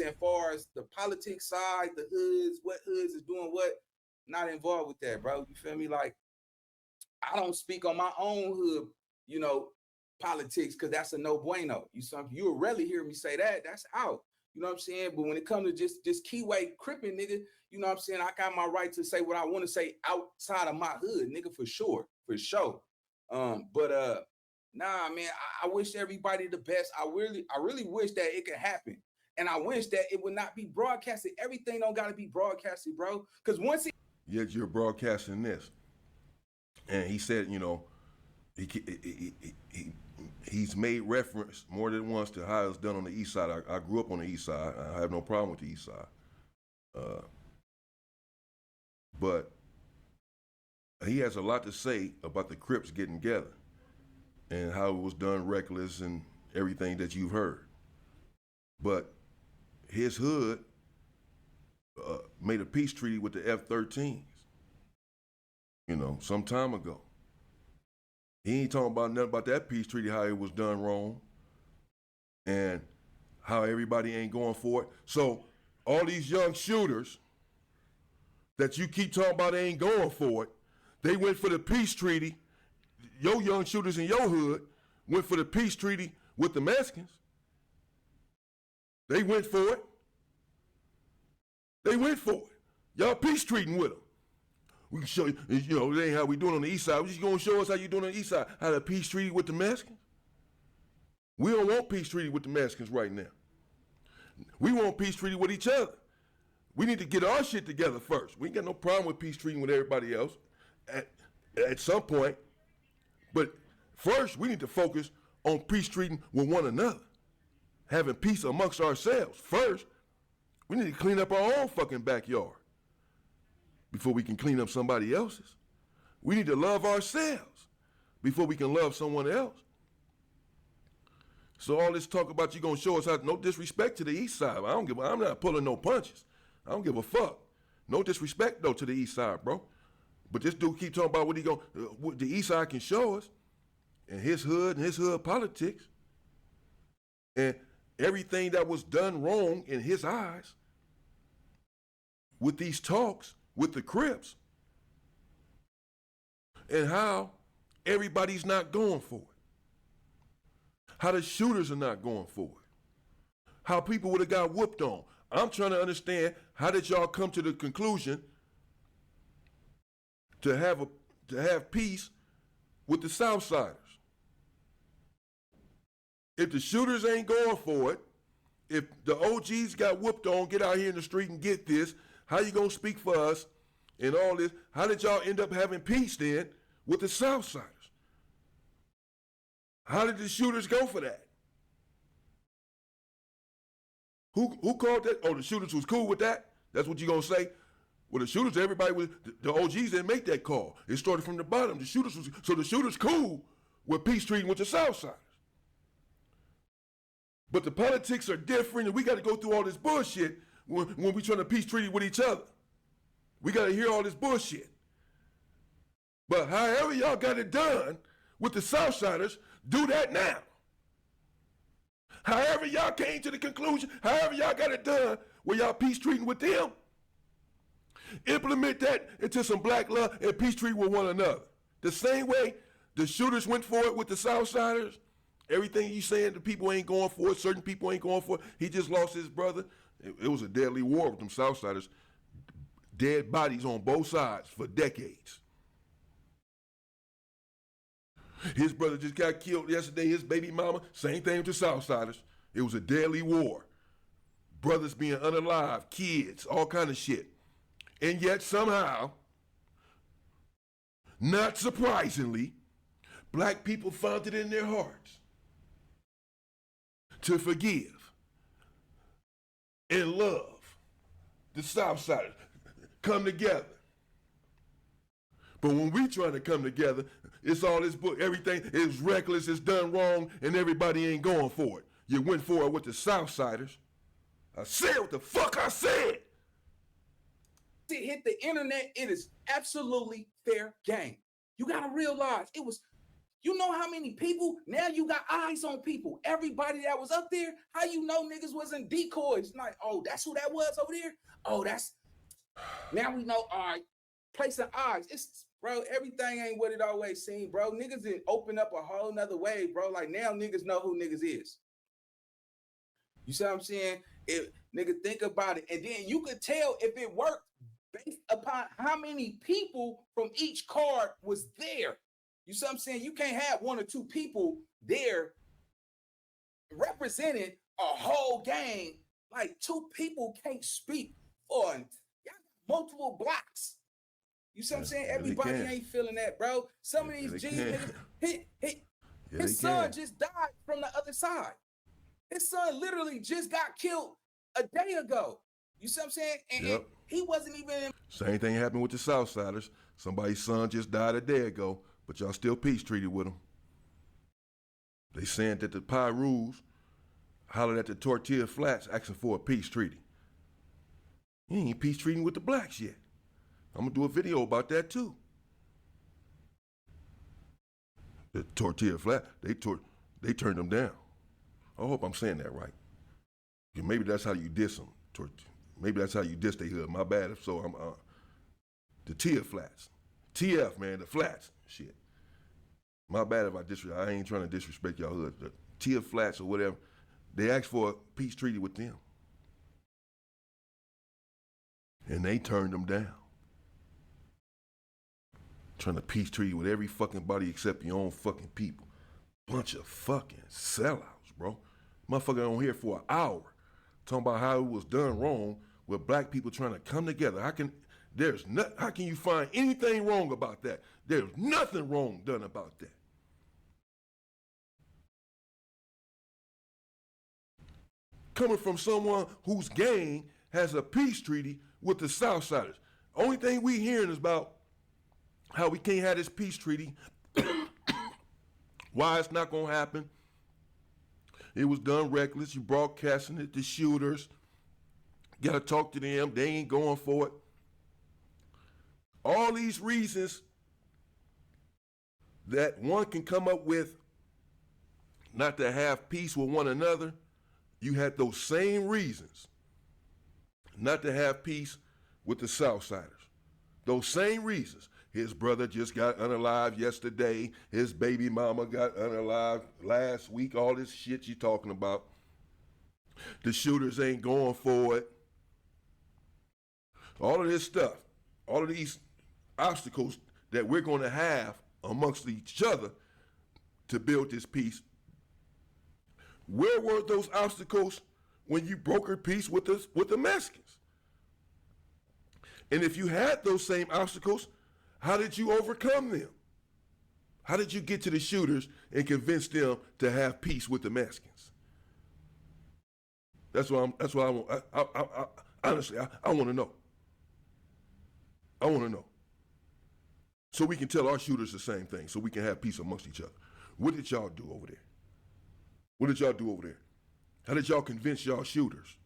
As far as the politics side, the hoods, what hoods is doing what, not involved with that, bro. You feel me? Like, I don't speak on my own hood, you know, politics, because that's a no bueno. You'll rarely hear me say that. That's out. You know what I'm saying? But when it comes to just keyway cripping, nigga, you know what I'm saying? I got my right to say what I want to say outside of my hood, nigga, for sure. For sure. Nah, man, I wish everybody the best. I really wish that it could happen. And I wish that it would not be broadcasted. Everything don't gotta be broadcasted, bro. Because once it Yet you're broadcasting this. And he said, you know, he's made reference more than once to how it's done on the east side. I grew up on the east side. I have no problem with the east side. But he has a lot to say about the Crips getting together and how it was done reckless and everything that you've heard. But his hood made a peace treaty with the F-13s, you know, some time ago. He ain't talking about nothing about that peace treaty, how it was done wrong and how everybody ain't going for it. So all these young shooters that you keep talking about ain't going for it, they went for the peace treaty. Your young shooters in your hood went for the peace treaty with the Mexicans. They went for it. They went for it. Y'all peace treating with them. We can show you, you know, it ain't how we doing on the east side. We just gonna show us how you doing on the east side. How the peace treaty with the Mexicans? We don't want peace treaty with the Mexicans right now. We want peace treaty with each other. We need to get our shit together first. We ain't got no problem with peace treating with everybody else at some point. But first, we need to focus on peace treating with one another. Having peace amongst ourselves. First, we need to clean up our own fucking backyard before we can clean up somebody else's. We need to love ourselves before we can love someone else. So all this talk about you gonna show us how, no disrespect to the east side. I'm not pulling no punches. I don't give a fuck. No disrespect though to the east side, bro. But this dude keep talking about what the east side can show us and his hood politics and everything that was done wrong in his eyes with these talks with the Crips and how everybody's not going for it. How the shooters are not going for it. How people would have got whooped on. I'm trying to understand, how did y'all come to the conclusion to have peace with the Southsiders? If the shooters ain't going for it, if the OGs got whooped on, get out here in the street and get this, how you gonna speak for us and all this? How did y'all end up having peace then with the Southsiders? How did the shooters go for that? Who called that? Oh, the shooters was cool with that? That's what you gonna say? Well, the shooters, everybody was, the OGs didn't make that call. It started from the bottom. The shooters cool with peace treating with the Southsiders. But the politics are different, and we got to go through all this bullshit when we trying to peace treaty with each other. We got to hear all this bullshit. But however y'all got it done with the Southsiders, do that now. However y'all came to the conclusion, however y'all got it done where y'all peace treating with them, implement that into some black love and peace treat with one another. The same way the shooters went for it with the Southsiders, everything you saying the people ain't going for it, certain people ain't going for it. He just lost his brother. It was a deadly war with them Southsiders. Dead bodies on both sides for decades. His brother just got killed yesterday, his baby mama, same thing with the Southsiders. It was a deadly war. Brothers being unalive, kids, all kind of shit. And yet somehow, not surprisingly, black people found it in their hearts to forgive and love the Southsiders, come together. But when we trying to come together, it's all this book, everything is reckless, it's done wrong, and everybody ain't going for it. You went for it with the Southsiders. I said what the fuck I said. It hit the internet, it is absolutely fair game. You gotta realize it was, you know how many people, now you got eyes on people. Everybody that was up there, how you know niggas wasn't decoys? Like, oh, that's who that was over there? Oh, that's, now we know, all right, placing eyes. It's, bro, everything ain't what it always seemed, bro. Niggas didn't open up a whole nother way, bro. Like now niggas know who niggas is. You see what I'm saying? If nigga think about it, and then you could tell if it worked based upon how many people from each card was there. You see what I'm saying? You can't have one or two people there representing a whole game. Like two people can't speak on multiple blocks. You see what I'm saying? Everybody ain't feeling that, bro. Some of these G niggas, his son just died from the other side. His son literally just got killed a day ago. You see what I'm saying? And he wasn't even in. Same thing happened with the Southsiders. Somebody's son just died a day ago, but y'all still peace treated with him. They saying that the Pyrus hollered at the Tortilla Flats asking for a peace treaty. He ain't peace treating with the blacks yet. I'm gonna do a video about that too. The Tortilla Flat, they turned them down. I hope I'm saying that right. Maybe that's how you diss them. Maybe that's how you diss they hood. My bad if so. I'm the Tia Flats. TF, man, the Flats. Shit. My bad if I ain't trying to disrespect y'all hood. The Tia Flats or whatever, they asked for a peace treaty with them. And they turned them down. Trying to peace treaty with every fucking body except your own fucking people. Bunch of fucking sellouts, bro. Motherfucker on here for an hour talking about how it was done wrong with black people trying to come together. How can you find anything wrong about that? There's nothing wrong done about that. Coming from someone whose gang has a peace treaty with the Southsiders. Only thing we hearing is about how we can't have this peace treaty, why it's not gonna happen. It was done reckless. You broadcasting it to shooters. Gotta talk to them. They ain't going for it. All these reasons that one can come up with not to have peace with one another, you had those same reasons not to have peace with the Southsiders. Those same reasons. His brother just got unalived yesterday. His baby mama got unalived last week. All this shit you talking about. The shooters ain't going for it. All of this stuff, all of these obstacles that we're going to have amongst each other to build this peace. Where were those obstacles when you brokered peace with the Mexicans? And if you had those same obstacles, how did you overcome them? How did you get to the shooters and convince them to have peace with the Mexicans? That's what I want. Honestly, I want to know. I want to know. So we can tell our shooters the same thing, so we can have peace amongst each other. What did y'all do over there? What did y'all do over there? How did y'all convince y'all shooters?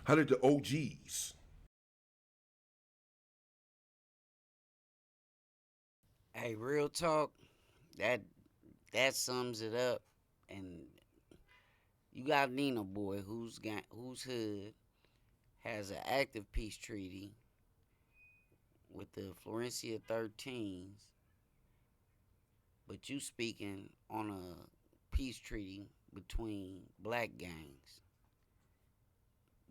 How did the OGs? Hey, real talk, that sums it up. And you got Nina Boy, whose hood has an active peace treaty with the Florencia 13s, but you speaking on a peace treaty between black gangs.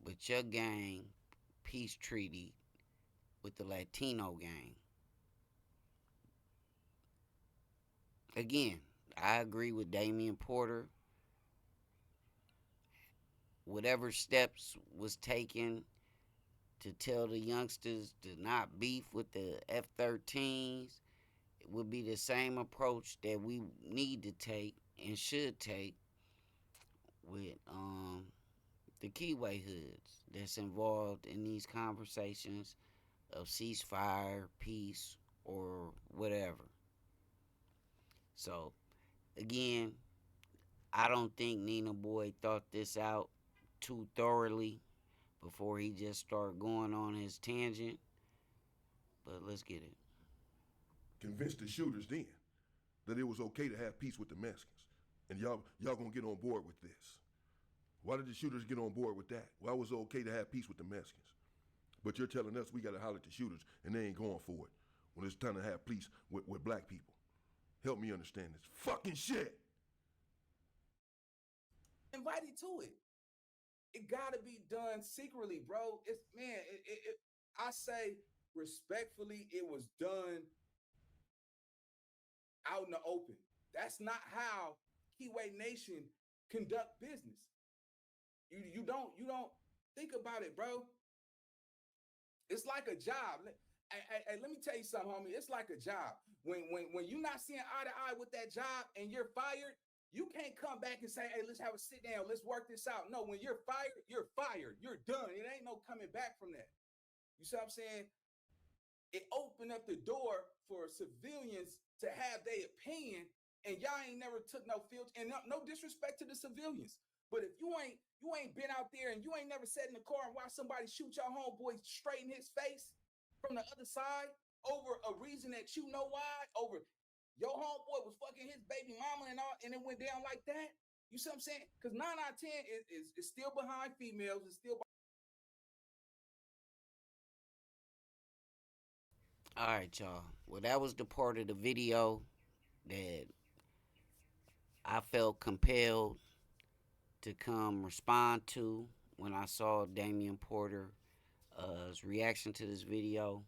But your gang peace treaty with the Latino gang. Again, I agree with Damion Porter. Whatever steps was taken to tell the youngsters to not beef with the F-13s, it would be the same approach that we need to take and should take with the Keyway hoods that's involved in these conversations of ceasefire, peace, or whatever. So, again, I don't think Nina Boy thought this out too thoroughly before he just started going on his tangent. But let's get it. Convince the shooters then that it was okay to have peace with the Mexicans. And y'all gonna get on board with this. Why did the shooters get on board with that? Why was it okay to have peace with the Mexicans? But you're telling us we gotta holler at the shooters and they ain't going for it when it's time to have peace with black people. Help me understand this fucking shit. Invited to it. It gotta be done secretly, bro. It's man, I say respectfully, it was done out in the open. That's not how Keyway Nation conduct business. You don't think about it, bro. It's like a job. Hey, let me tell you something, homie. It's like a job. When you're not seeing eye to eye with that job and you're fired, you can't come back and say, hey, let's have a sit down. Let's work this out. No, when you're fired, you're fired. You're done. It ain't no coming back from that. You see what I'm saying? It opened up the door for civilians to have their opinion, and y'all ain't never took no filter. And no disrespect to the civilians, but if you ain't been out there and you ain't never sat in the car and watched somebody shoot your homeboy straight in his face from the other side over a reason that you know why, over your homeboy was fucking his baby mama and all, and it went down like that. You see what I'm saying? Because 9 out of 10 is still behind females. It's still. All right, y'all. Well, that was the part of the video that I felt compelled to come respond to when I saw Damion Porter's reaction to this video.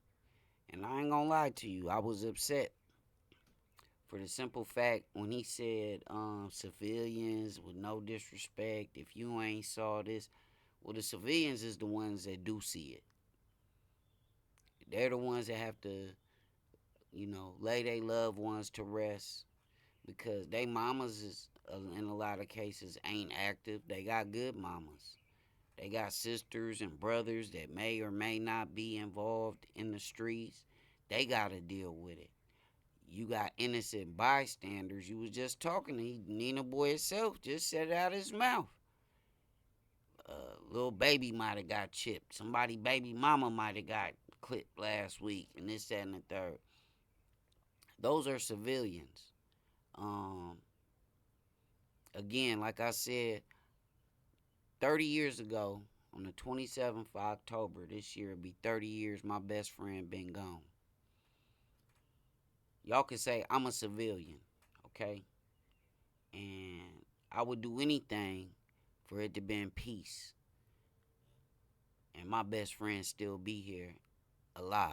And I ain't gonna lie to you, I was upset for the simple fact when he said civilians with no disrespect, if you ain't saw this, well, the civilians is the ones that do see it. They're the ones that have to, lay their loved ones to rest because they mamas is in a lot of cases ain't active. They got good mamas. They got sisters and brothers that may or may not be involved in the streets. They got to deal with it. You got innocent bystanders. You was just talking to Nina Boy itself. Just said it out of his mouth. Little baby might have got chipped. Somebody baby mama might have got clipped last week, and this, that, and the third. Those are civilians. Again, like I said, 30 years ago, on the 27th of October this year, it'll be 30 years my best friend been gone. Y'all can say I'm a civilian, okay? And I would do anything for it to be in peace. And my best friend still be here alive.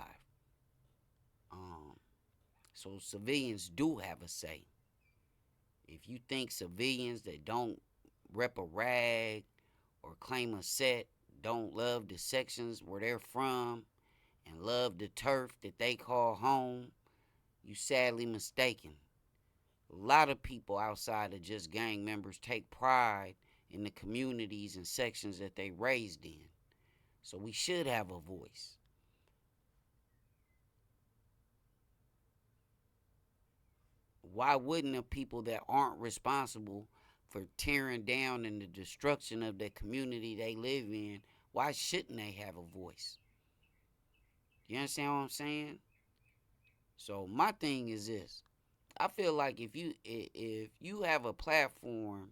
So civilians do have a say. If you think civilians that don't rep a rag or claim a set don't love the sections where they're from and love the turf that they call home, you sadly mistaken. A lot of people outside of just gang members take pride in the communities and sections that they raised in. So we should have a voice. Why wouldn't the people that aren't responsible for tearing down and the destruction of the community they live in, why shouldn't they have a voice? You understand what I'm saying? So my thing is this. I feel like if you have a platform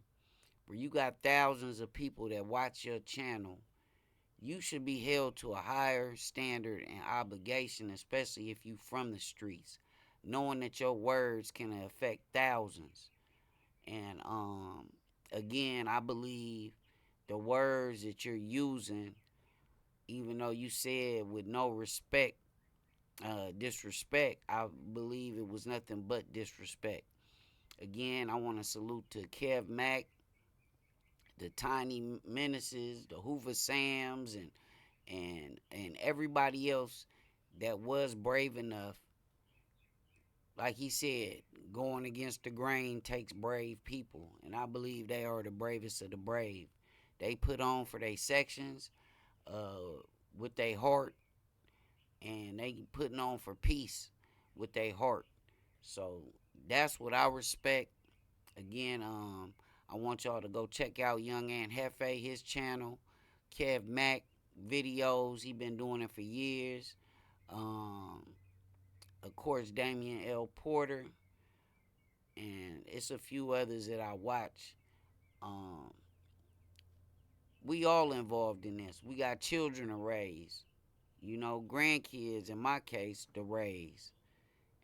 where you got thousands of people that watch your channel, you should be held to a higher standard and obligation, especially if you from the streets, knowing that your words can affect thousands. And again, I believe the words that you're using, even though you said with no respect, disrespect, I believe it was nothing but disrespect. Again, I want to salute to Kev Mack, the Tiny Menaces, the Hoover Sams, and everybody else that was brave enough. Like he said, going against the grain takes brave people, and I believe they are the bravest of the brave. They put on for their sections with their heart, and they putting on for peace with their heart. So that's what I respect. Again, I want y'all to go check out Young Ant Hefe, his channel, Kev Mack videos. He been doing it for years. Of course, Damion L. Porter, and it's a few others that I watch. We all involved in this. We got children to raise, grandkids in my case to raise.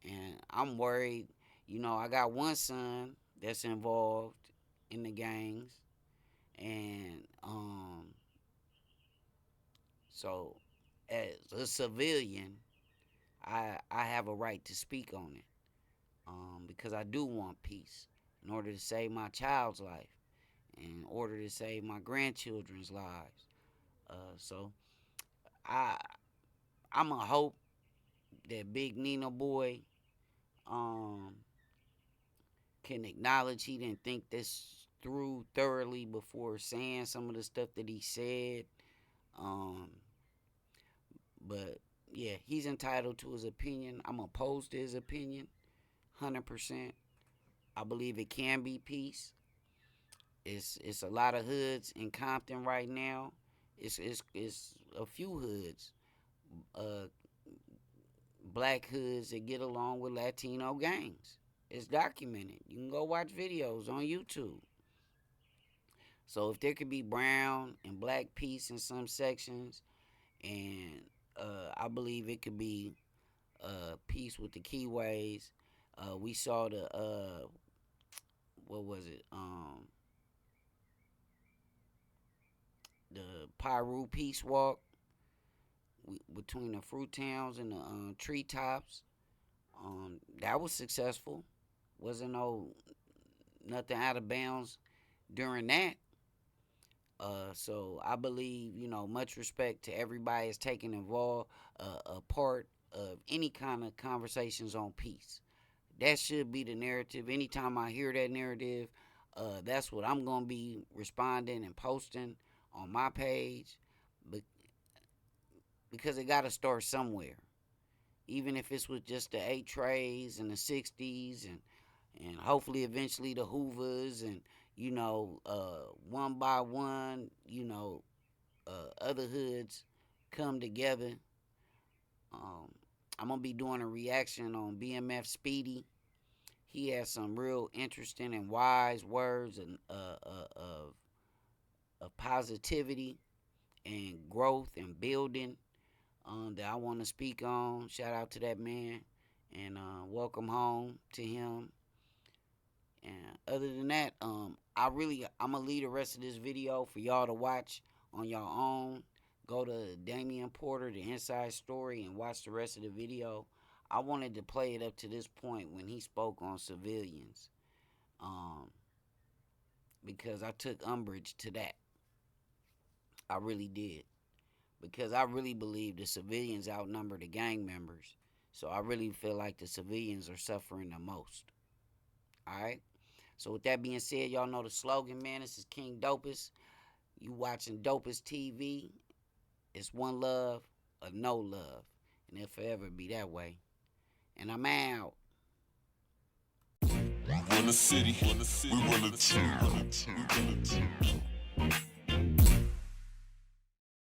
And I'm worried, I got one son that's involved in the gangs. And so as a civilian, I have a right to speak on it. Because I do want peace in order to save my child's life, in order to save my grandchildren's lives. So I'm a hope that Big Nino boy can acknowledge he didn't think this through thoroughly before saying some of the stuff that he said. But yeah, he's entitled to his opinion. I'm opposed to his opinion, 100%. I believe it can be peace. It's a lot of hoods in Compton right now. It's a few hoods, black hoods that get along with Latino gangs. It's documented. You can go watch videos on YouTube. So if there could be brown and black peace in some sections, and I believe it could be peace with the Keyways. We saw the what was it? The Pyru Peace Walk between the fruit towns and the treetops. That was successful. Wasn't nothing out of bounds during that. So I believe, much respect to everybody that's taking involved a part of any kind of conversations on peace. That should be the narrative. Anytime I hear that narrative, that's what I'm going to be responding and posting on my page. Because it got to start somewhere. Even if it's with just the 8 trays and the 60s and hopefully eventually the Hoovers and, one by one, other hoods come together. I'm going to be doing a reaction on BMF Speedy. He has some real interesting and wise words of positivity and growth and building that I want to speak on. Shout out to that man and welcome home to him. And other than that, I'm gonna leave the rest of this video for y'all to watch on your own. Go to Damion Porter, the Inside Story, and watch the rest of the video. I wanted to play it up to this point when he spoke on civilians, because I took umbrage to that. I really did. Because I really believe the civilians outnumber the gang members. So I really feel like the civilians are suffering the most. Alright? So with that being said, y'all know the slogan, man. This is King Dopest. You watching Dopest TV. It's one love or no love. And it'll forever be that way. And I'm out. We run the city, we run the town.